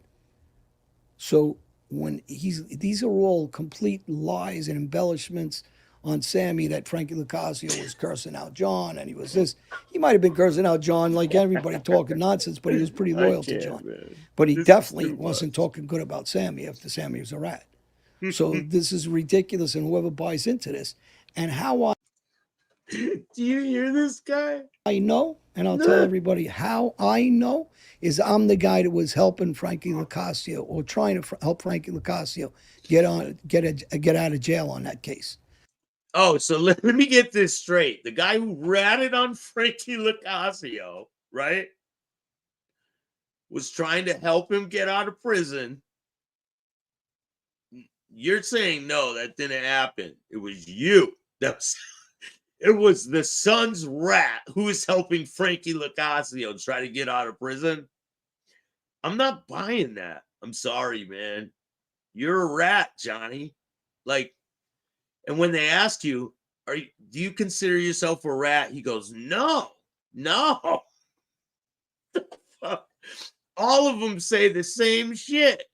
So when these are all complete lies and embellishments on Sammy that Frankie Locascio was cursing out John and he was this. He might have been cursing out John like everybody talking nonsense, but he was pretty loyal to John. Man. But he definitely wasn't talking good about Sammy after Sammy was a rat. So this is ridiculous, and whoever buys into this. And how Do you hear this guy? I know, and I'll tell everybody how I know, is I'm the guy that was helping Frankie Locascio or trying to help Frankie Locascio get out of jail on that case. Oh, so let me get this straight. The guy who ratted on Frankie Lucasio, right, was trying to help him get out of prison. You're saying no, that didn't happen. It was you. It was the son's rat who was helping Frankie Lucasio try to get out of prison. I'm not buying that. I'm sorry, man. You're a rat, Johnny. Like, and when they ask you, do you consider yourself a rat? He goes, no. All of them say the same shit.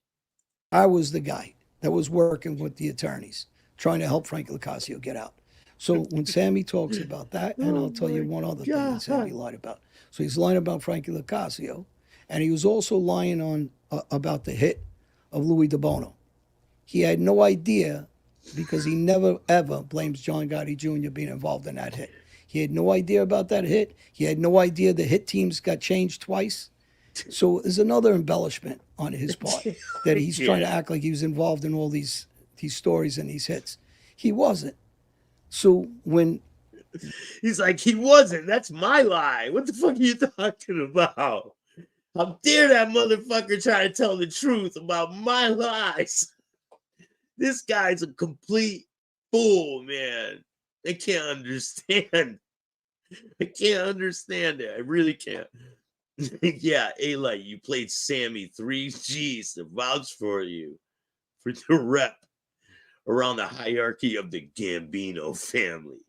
I was the guy that was working with the attorneys, trying to help Frankie Lucasio get out. So when Sammy talks about that, and I'll tell you one other thing that Sammy lied about. So he's lying about Frankie Lucasio, and he was also lying on about the hit of Louis DeBono. He had no idea, because he never, ever blames John Gotti Jr. being involved in that hit. He had no idea about that hit. He had no idea the hit teams got changed twice. So there's another embellishment on his part that he's trying to act like he was involved in all these stories and these hits. He wasn't. So when he's like, he wasn't, that's my lie. What the fuck are you talking about? How dare that motherfucker try to tell the truth about my lies? This guy's a complete fool, man. I can't understand. I can't understand it. I really can't. Yeah, A-Light, you played Sammy 3 G's to vouch for you for the rep around the hierarchy of the Gambino family.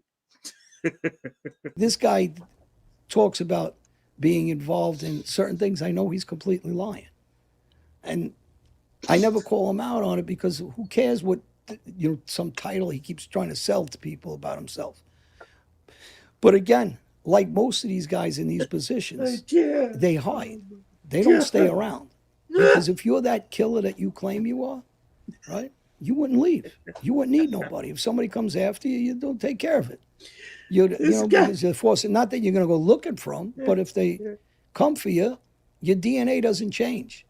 this guy talks about being involved in certain things, I know he's completely lying. And I never call him out on it, because who cares what, some title he keeps trying to sell to people about himself. But again, like most of these guys in these positions, they hide. They don't stay around. Because if you're that killer that you claim you are, right, you wouldn't leave. You wouldn't need nobody. If somebody comes after you, you don't take care of it. Because you're forcing, not that you're going to go looking for them, but if they come for you, your DNA doesn't change.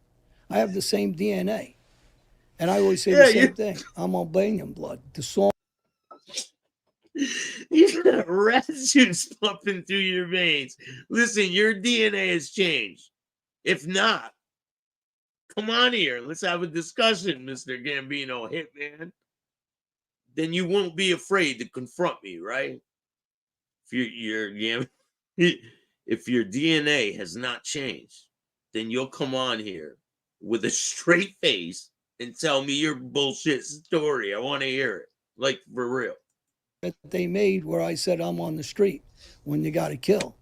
I have the same DNA. And I always say the same thing. I'm Albanian blood. The song. You got rat juice pumping through your veins. Listen, your DNA has changed. If not, come on here. Let's have a discussion, Mr. Gambino Hitman. Then you won't be afraid to confront me, right? If your DNA has not changed, then you'll come on here with a straight face and tell me your bullshit story. I want to hear it. Like, for real. That they made where I said I'm on the street when you got to kill,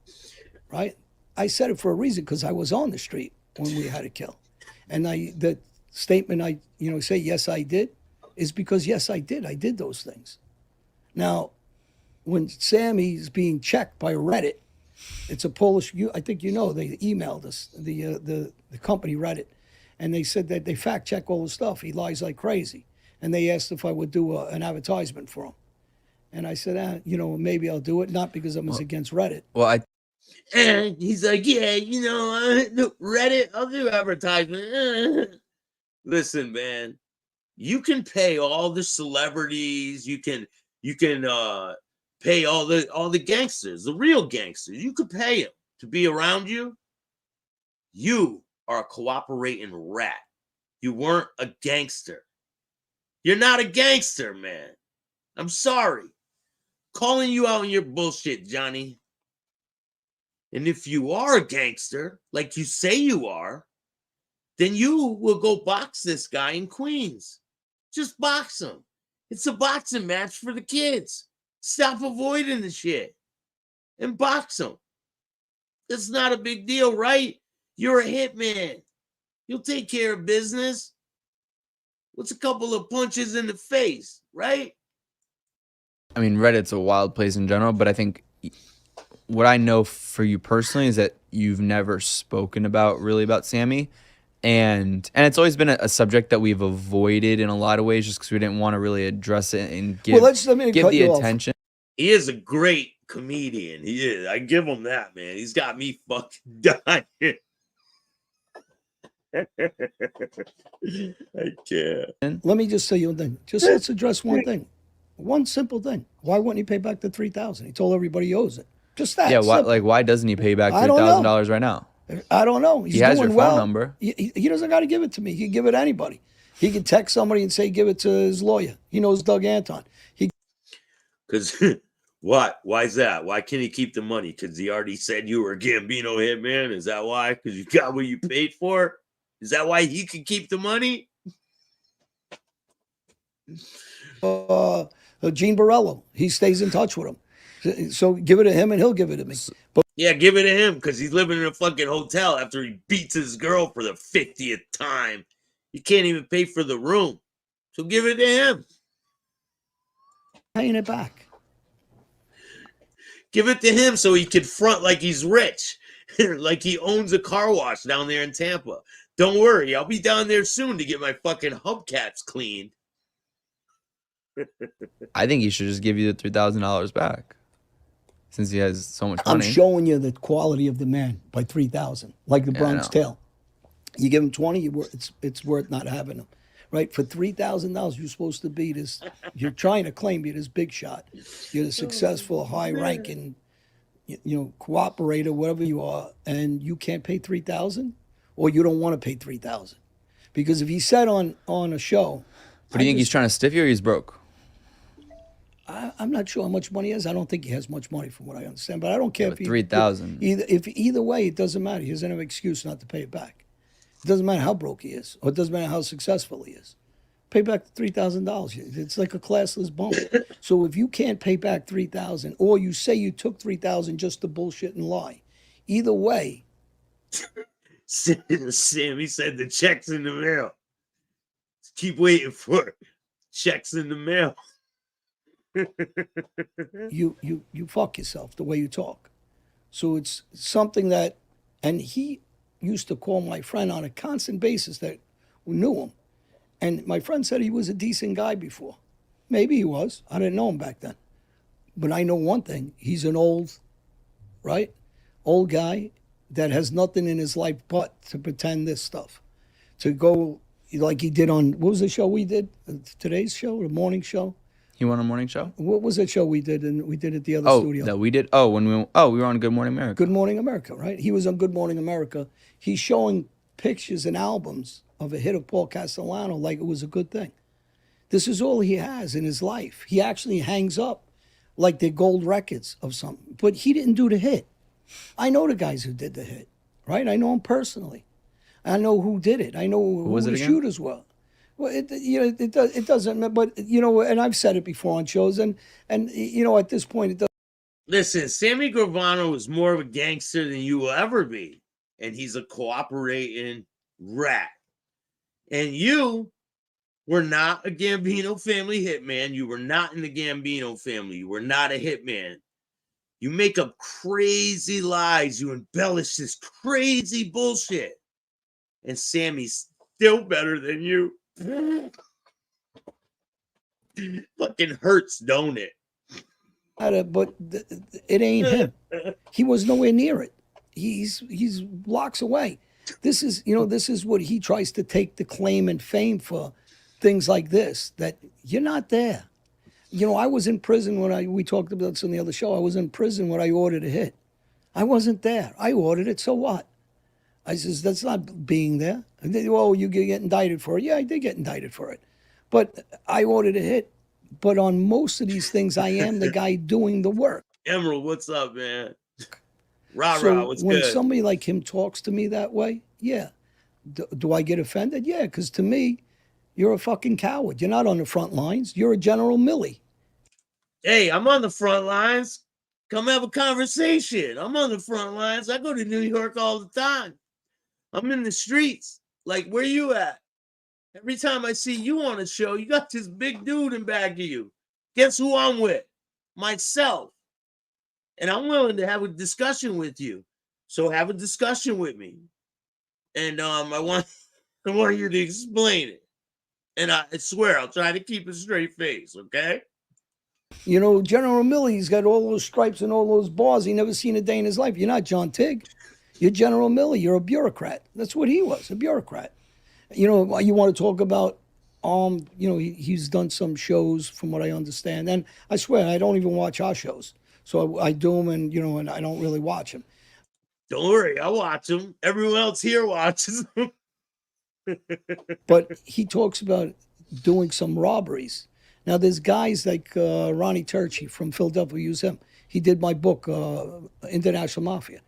right? I said it for a reason, because I was on the street when we had to kill. And the statement I say, yes, I did, is because, yes, I did. I did those things. Now, when Sammy's being checked by Reddit, it's a Polish, I think they emailed us, the company Reddit, and they said that they fact check all the stuff. He lies like crazy. And they asked if I would do an advertisement for him. And I said, maybe I'll do it, not because I was against Reddit. Well, And he's like, Reddit, I'll do advertisement. Listen, man, you can pay all the celebrities. You can pay all the gangsters, the real gangsters. You could pay them to be around you. You are a cooperating rat. You weren't a gangster. You're not a gangster, man. I'm sorry. Calling you out on your bullshit, Johnny. And if you are a gangster, like you say you are, then you will go box this guy in Queens. Just box him. It's a boxing match for the kids. Stop avoiding the shit and box him. It's not a big deal, right? You're a hitman. You'll take care of business. What's a couple of punches in the face, right? I mean, Reddit's a wild place in general, but I think what I know for you personally is that you've never spoken about Sammy. And it's always been a subject that we've avoided in a lot of ways, just because we didn't want to really address it and give the attention. He is a great comedian. He is. I give him that, man. He's got me fucking dying. I can't. Let me just tell you one thing. Let's address one thing. One simple thing. Why wouldn't he pay back the $3,000? He told everybody he owes it. Just that. Yeah, why, simple. like why doesn't he pay back I don't know. $3,000 right now? I don't know. He's He has doing your phone well. number. He doesn't got to give it to me. He can give it to anybody. He can text somebody and say, give it to his lawyer. He knows Doug Anton. Because what? Why is that? Why can't he keep the money? Because he already said you were a Gambino hitman. Is that why? Because you got what you paid for? Is that why he can keep the money? Gene Borello, he stays in touch with him. So give it to him and he'll give it to me. But Yeah, give it to him because he's living in a fucking hotel after he beats his girl for the 50th time. You can't even pay for the room. So give it to him. paying it back. Give it to him so he can front like he's rich. Like he owns a car wash down there in Tampa. Don't worry, I'll be down there soon to get my fucking hubcaps cleaned. I think he should just give you the $3,000 back, since he has so much I'm money. showing you the quality of the man by 3,000, like the Yeah, I Bronx know. Tale. You give him 20, it's worth not having him, right? For $3,000, you're supposed to be this. You're trying to claim you're this big shot. You're the successful, high-ranking, cooperator, whatever you are, and you can't pay 3,000, or you don't want to pay 3,000, because if he said on a show, But do you think he's trying to stiff you, or he's broke? I'm not sure how much money he has. I don't think he has much money, from what I understand. But I don't care Yeah, if but he 3,000. Either way, it doesn't matter. He doesn't have an excuse not to pay it back. It doesn't matter how broke he is, or it doesn't matter how successful he is. Pay back the $3,000. It's like a classless bump. So if you can't pay back 3,000, or you say you took 3,000 just to bullshit and lie, either way. Sammy said the check's in the mail. Keep waiting for it. Checks in the mail. you fuck yourself the way you talk. So it's something that, and he used to call my friend on a constant basis that knew him. And my friend said he was a decent guy before. Maybe he was. I didn't know him back then. But I know one thing. He's an old guy that has nothing in his life but to pretend this stuff. To go like he did on, what was the show we did? Today's show, the morning show? He won a morning show? What was that show we did? And we did at the other studio. That we did? Oh, we were on Good Morning America. Good Morning America, right? He was on Good Morning America. He's showing pictures and albums of a hit of Paul Castellano like it was a good thing. This is all he has in his life. He actually hangs up like they're gold records of something. But he didn't do the hit. I know the guys who did the hit, right? I know them personally. I know who did it. I know who the shooters were. Well, it doesn't, but, and I've said it before on shows, and at this point, it doesn't. Listen, Sammy Gravano is more of a gangster than you will ever be, and he's a cooperating rat. And you were not a Gambino family hitman. You were not in the Gambino family. You were not a hitman. You make up crazy lies. You embellish this crazy bullshit. And Sammy's still better than you. Fucking hurts, don't it? But it ain't him. He was nowhere near it. He's blocks away. This is what he tries to take the claim and fame for things like this, that you're not there. I was in prison when we talked about this on the other show. I was in prison when I ordered a hit. I wasn't there. I ordered it, so what? I says, that's not being there. And they, you get indicted for it. Yeah, I did get indicted for it. But I ordered a hit. But on most of these things, I am the guy doing the work. Emerald, what's up, man? Rah, So what's when good? somebody like him talks to me that way, yeah. Do I get offended? Yeah, because to me, you're a fucking coward. You're not on the front lines. You're a General Milley. Hey, I'm on the front lines. Come have a conversation. I'm on the front lines. I go to New York all the time. I'm in the streets. Like, where you at? Every time I see you on a show, you got this big dude in back of you. Guess who I'm with? Myself. And I'm willing to have a discussion with you. So have a discussion with me. And I want you to explain it. And I swear I'll try to keep a straight face, okay? General Milley's got all those stripes and all those bars. He never seen a day in his life. You're not John Tigg. You're General Milley. You're a bureaucrat. That's what he was, a bureaucrat. You want to talk about He's done some shows from what I understand, and I swear I don't even watch our shows. So I do them, and I don't really watch them. Don't worry, I watch them. Everyone else here watches them. But he talks about doing some robberies. Now, there's guys like Ronnie Turchi from Philadelphia, use him. He did my book, International Mafia.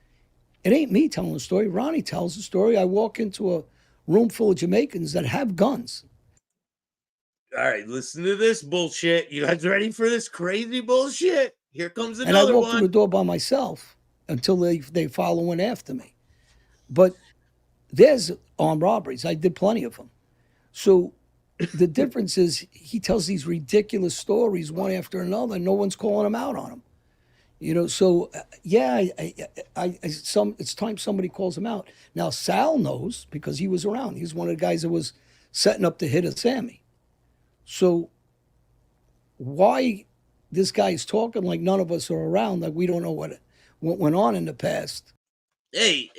It ain't me telling the story. Ronnie tells the story. I walk into a room full of Jamaicans that have guns. All right, listen to this bullshit. You guys ready for this crazy bullshit? Here comes And I another walk through the one. door by myself until they follow in after me. But there's armed robberies. I did plenty of them. So the difference is he tells these ridiculous stories one after another, and no one's calling him out on them. So yeah, it's time somebody calls him out. Now Sal knows because he was around. He's one of the guys that was setting up the hit of Sammy. So why this guy's talking like none of us are around, like we don't know what went on in the past. Hey,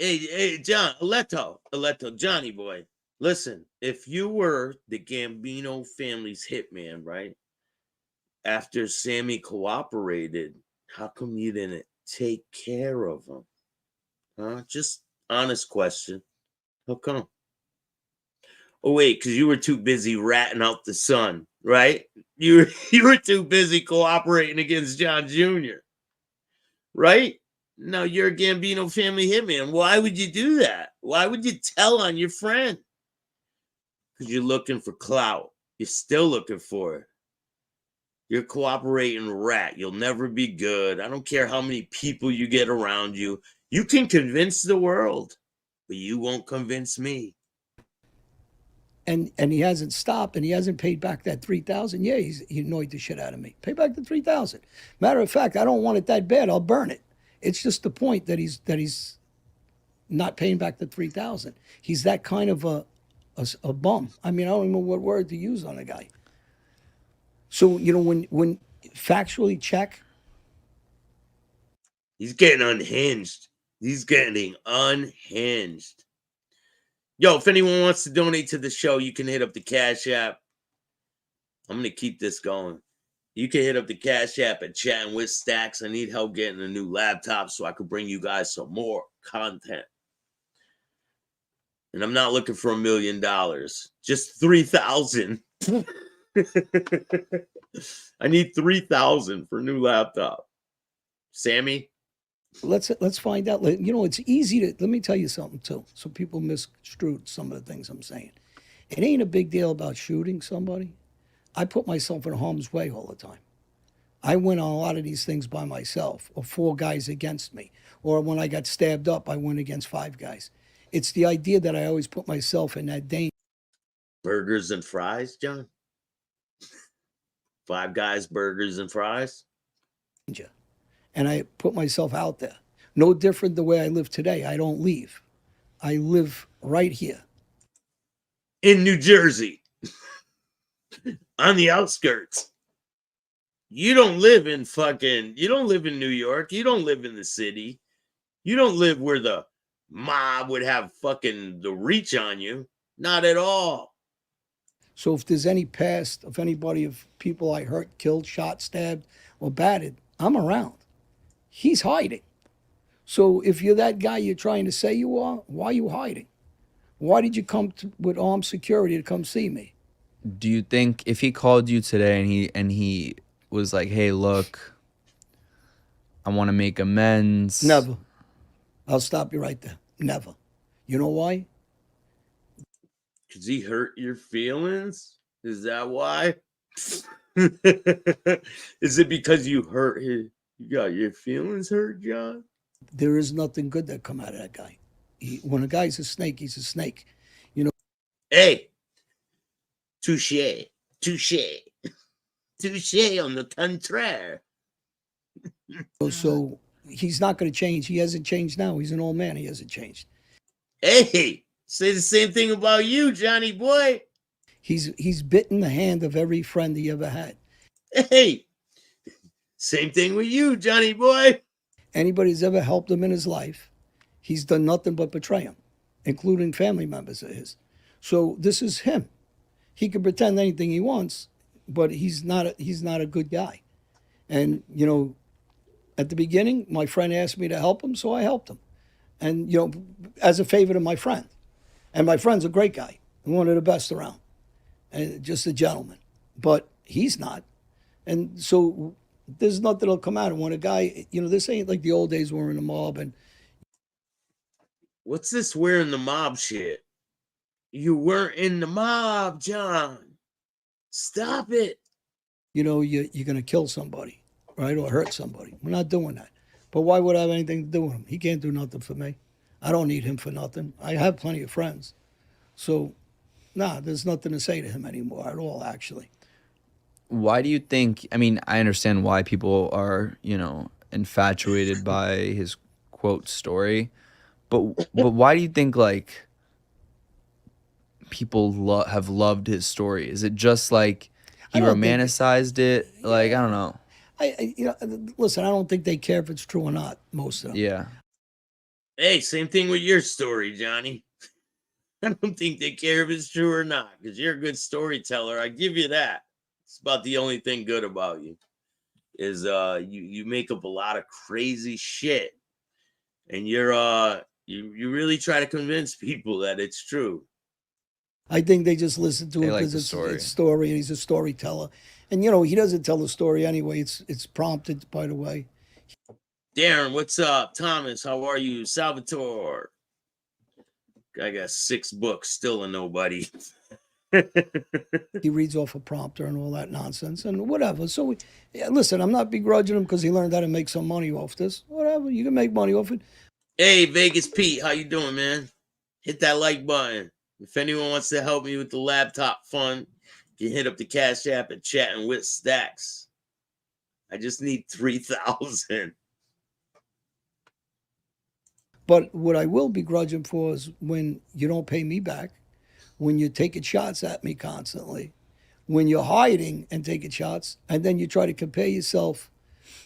John, Aletto, Johnny boy. Listen, if you were the Gambino family's hitman, right? After Sammy cooperated, how come you didn't take care of him? Huh? Just honest question. How come? Oh wait, because you were too busy ratting out the son, right? You were too busy cooperating against John Jr., right? Now you're a Gambino family hitman. Why would you do that? Why would you tell on your friend? Because you're looking for clout. You're still looking for it. You're a cooperating rat. You'll never be good. I don't care how many people you get around you. You can convince the world, but you won't convince me. And he hasn't stopped, and he hasn't paid back that $3,000. Yeah, he annoyed the shit out of me. Pay back the $3,000. Matter of fact, I don't want it that bad. I'll burn it. It's just the point that he's not paying back the $3,000. He's that kind of a bum. I mean, I don't even know what word to use on a guy. So when factually check, he's getting unhinged. He's getting unhinged. Yo, if anyone wants to donate to the show, you can hit up the Cash App. I'm going to keep this going. You can hit up the Cash App at Chatting with Staxx. I need help getting a new laptop so I could bring you guys some more content. And I'm not looking for $1 million. Just 3,000. I need 3,000 for a new laptop. Sammy? let's find out. It's easy to, let me tell you something too. So people misconstrued some of the things I'm saying. It ain't a big deal about shooting somebody. I put myself in harm's way all the time. I went on a lot of these things by myself, or 4 guys against me. Or when I got stabbed up, I went against 5 guys. It's the idea that I always put myself in that danger. Burgers and fries, John? 5 guys, burgers and fries? And I put myself out there. No different the way I live today. I don't leave. I live right here. In New Jersey. On the outskirts. You don't live in New York. You don't live in the city. You don't live where the mob would have fucking the reach on you. Not at all. So if there's any past of anybody, of people I hurt, killed, shot, stabbed, or battered, I'm around. He's hiding. So if you're that guy you're trying to say you are, why are you hiding? Why did you come with armed security to come see me? Do you think if he called you today and he was like, "Hey, look, I want to make amends"? Never. I'll stop you right there. Never. You know why? Because he hurt your feelings? Is that why? Is it because you got your feelings hurt, John? There is nothing good that come out of that guy. When a guy's a snake, he's a snake. Hey, touche on the contraire. So he's not going to change. He hasn't changed now. He's an old man. He hasn't changed. Hey, say the same thing about you, Johnny boy. He's bitten the hand of every friend he ever had. Hey, same thing with you, Johnny boy. Anybody's ever helped him in his life, he's done nothing but betray him, including family members of his. So this is him. He can pretend anything he wants, but he's not a good guy. And you know, at the beginning, my friend asked me to help him, so I helped him. And you know, as a favor to my friend. And my friend's a great guy, one of the best around, and just a gentleman. But he's not. And so there's nothing that'll come out. And when a guy, you know, this ain't like the old days where we're in a mob. And What's this we're in the mob shit? You weren't in the mob, John. Stop it. you know, you're going to kill somebody, right, or hurt somebody. We're not doing that. But why would I have anything to do with him? He can't do nothing for me. I don't need him for nothing. I have plenty of friends. So, nah, there's nothing to say to him anymore at all, actually. Why do you think, I mean, I understand why people are, you know, infatuated by his quote story, but why do you think, like, people have loved his story? Is it just like he romanticized it? Like, I don't know. You know, listen, I don't think they care if it's true or not, most of them. Yeah. Hey, same thing with your story, Johnny. I don't think they care if it's true or not, because you're a good storyteller. I give you that. It's about the only thing good about you is you make up a lot of crazy shit, and you really try to convince people that it's true. I think they just listen to it because it's story, and he's a storyteller. And you know, he doesn't tell the story anyway. It's prompted, by the way. Darren, what's up? Thomas, how are you? Salvatore. I got 6 books, still a nobody. He reads off a prompter and all that nonsense and whatever. So, listen, I'm not begrudging him because he learned how to make some money off this. Whatever, you can make money off it. Hey, Vegas Pete, how you doing, man? Hit that like button. If anyone wants to help me with the laptop fund, you can hit up the Cash App at Chattin with Staxx. I just need 3,000. But what I will begrudge him for is when you don't pay me back, when you're taking shots at me constantly, when you're hiding and taking shots, and then you try to compare yourself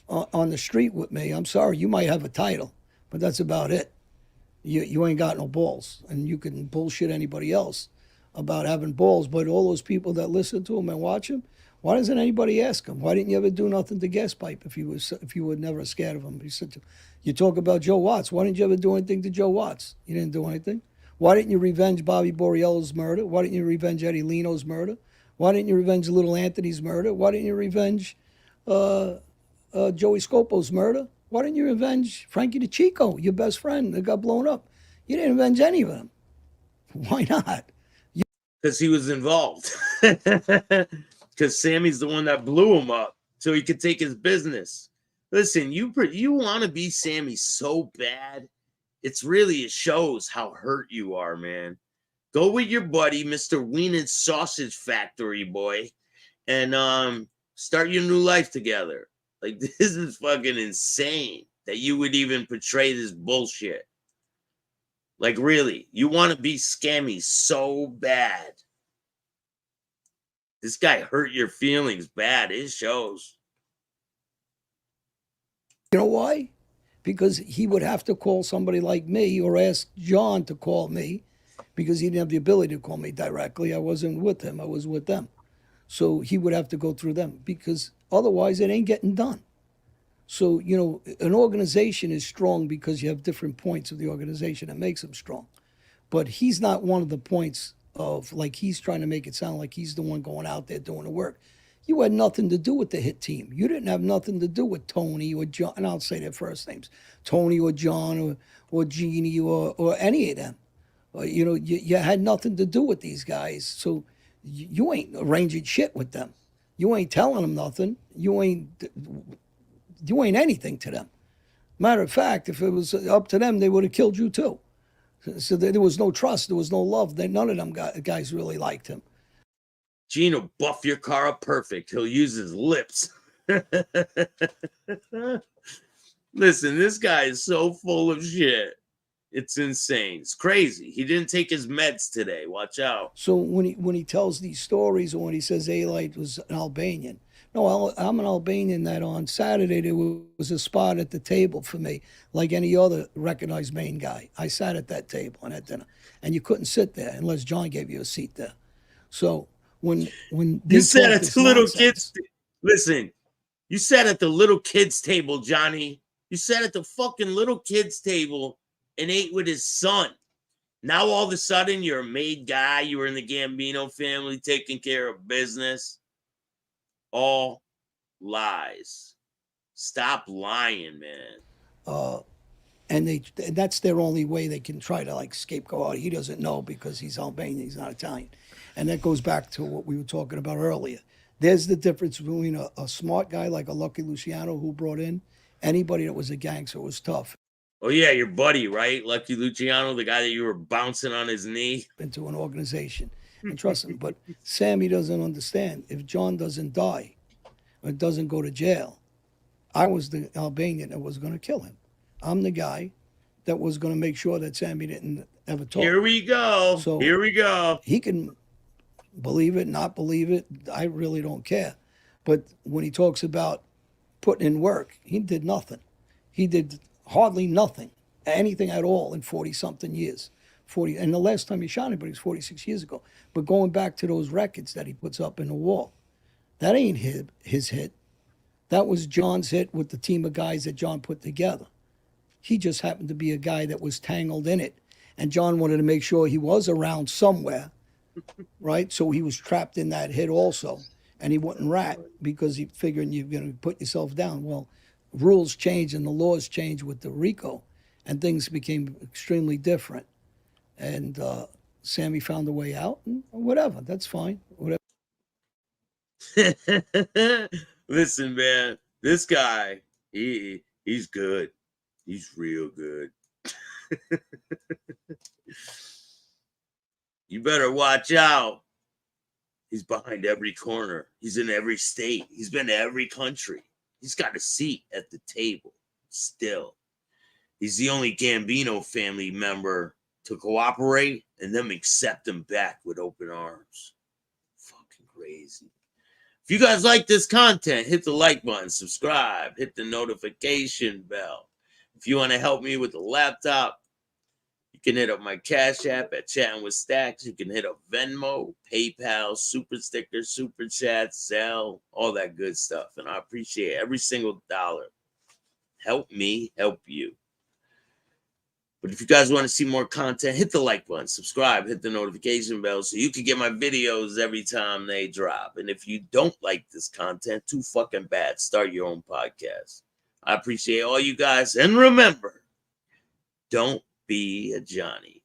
on the street with me. I'm sorry, you might have a title, but that's about it. You ain't got no balls, and you can bullshit anybody else about having balls, but all those people that listen to him and watch him, why doesn't anybody ask him? Why didn't you ever do nothing to Gas Pipe if you were never scared of him? You talk about Joe Watts. Why didn't you ever do anything to Joe Watts? You didn't do anything. Why didn't you revenge Bobby Borriello's murder? Why didn't you revenge Eddie Leno's murder? Why didn't you revenge Little Anthony's murder? Why didn't you revenge Joey Scopo's murder? Why didn't you revenge Frankie DeChico, your best friend that got blown up? You didn't revenge any of them. Why not? Because he was involved. Because Sammy's the one that blew him up so he could take his business. Listen, you want to be Sammy so bad. It shows how hurt you are, man. Go with your buddy, Mr. Wienen's Sausage Factory boy, and start your new life together. Like, this is fucking insane that you would even portray this bullshit. Like, really, you want to be scammy so bad. This guy hurt your feelings bad. It shows. You know why? Because he would have to call somebody like me or ask John to call me because he didn't have the ability to call me directly. I wasn't with him. I was with them. So he would have to go through them because otherwise it ain't getting done. So, you know, an organization is strong because you have different points of the organization that makes them strong. But he's not one of the points of, like, he's trying to make it sound like he's the one going out there doing the work. You had nothing to do with the hit team. You didn't have nothing to do with Tony or John, and I'll say their first names, Tony or John or Jeannie or any of them. You know, you had nothing to do with these guys. So you ain't arranging shit with them. You ain't telling them nothing. You ain't anything to them. Matter of fact, if it was up to them, they would have killed you too. So there was no trust. There was no love. None of them guys really liked him. Gene will buff your car up perfect. He'll use his lips. Listen, this guy is so full of shit. It's insane. It's crazy. He didn't take his meds today. Watch out. So when he tells these stories or when he says Alite was an Albanian, no, I'm an Albanian that on Saturday there was a spot at the table for me like any other recognized Maine guy. I sat at that table and at dinner. And you couldn't sit there unless John gave you a seat there. So when You they said talk at this the little nonsense. kids. Listen, you sat at the little kids' table, Johnny. You sat at the fucking little kids' table and ate with his son. Now all of a sudden you're a made guy. You were in the Gambino family taking care of business. All lies. Stop lying, man. And that's their only way they can try to like scapegoat. He doesn't know because he's Albanian, he's not Italian. And that goes back to what we were talking about earlier. There's the difference between a smart guy like a Lucky Luciano who brought in anybody that was a gangster was tough Oh yeah, your buddy, right? Lucky Luciano, the guy that you were bouncing on his knee. into an organization. And trust him. But Sammy doesn't understand. If John doesn't die or doesn't go to jail, I was the Albanian that was going to kill him. I'm the guy that was going to make sure that Sammy didn't ever talk. Here we go. So Here we go. He can believe it, not believe it. I really don't care. But when he talks about putting in work, he did nothing. He did hardly nothing, anything at all in 40-something years. 40, and the last time he shot anybody was 46 years ago. But going back to those records that he puts up in the wall, that ain't his hit. That was John's hit with the team of guys that John put together. He just happened to be a guy that was tangled in it. And John wanted to make sure he was around somewhere, right? So he was trapped in that hit also. And he wouldn't rat because he figured you're going to put yourself down. Well, rules changed and the laws changed with the RICO, and things became extremely different. And Sammy found a way out, and whatever. That's fine. Whatever. Listen, man, this guy, he's good. He's real good. You better watch out. He's behind every corner. He's in every state. He's been to every country. He's got a seat at the table still. He's the only Gambino family member to cooperate and then accept him back with open arms. Fucking crazy. If you guys like this content, hit the like button, subscribe, hit the notification bell. If you want to help me with the laptop, you can hit up my Cash App at Chattin with Staxx. You can hit up Venmo, PayPal, Super Sticker, Super Chat, Zelle, all that good stuff. And I appreciate every single dollar. Help me help you. But if you guys want to see more content, hit the like button, subscribe, hit the notification bell so you can get my videos every time they drop. And if you don't like this content, too fucking bad, start your own podcast. I appreciate all you guys. And remember, don't be a Johnny.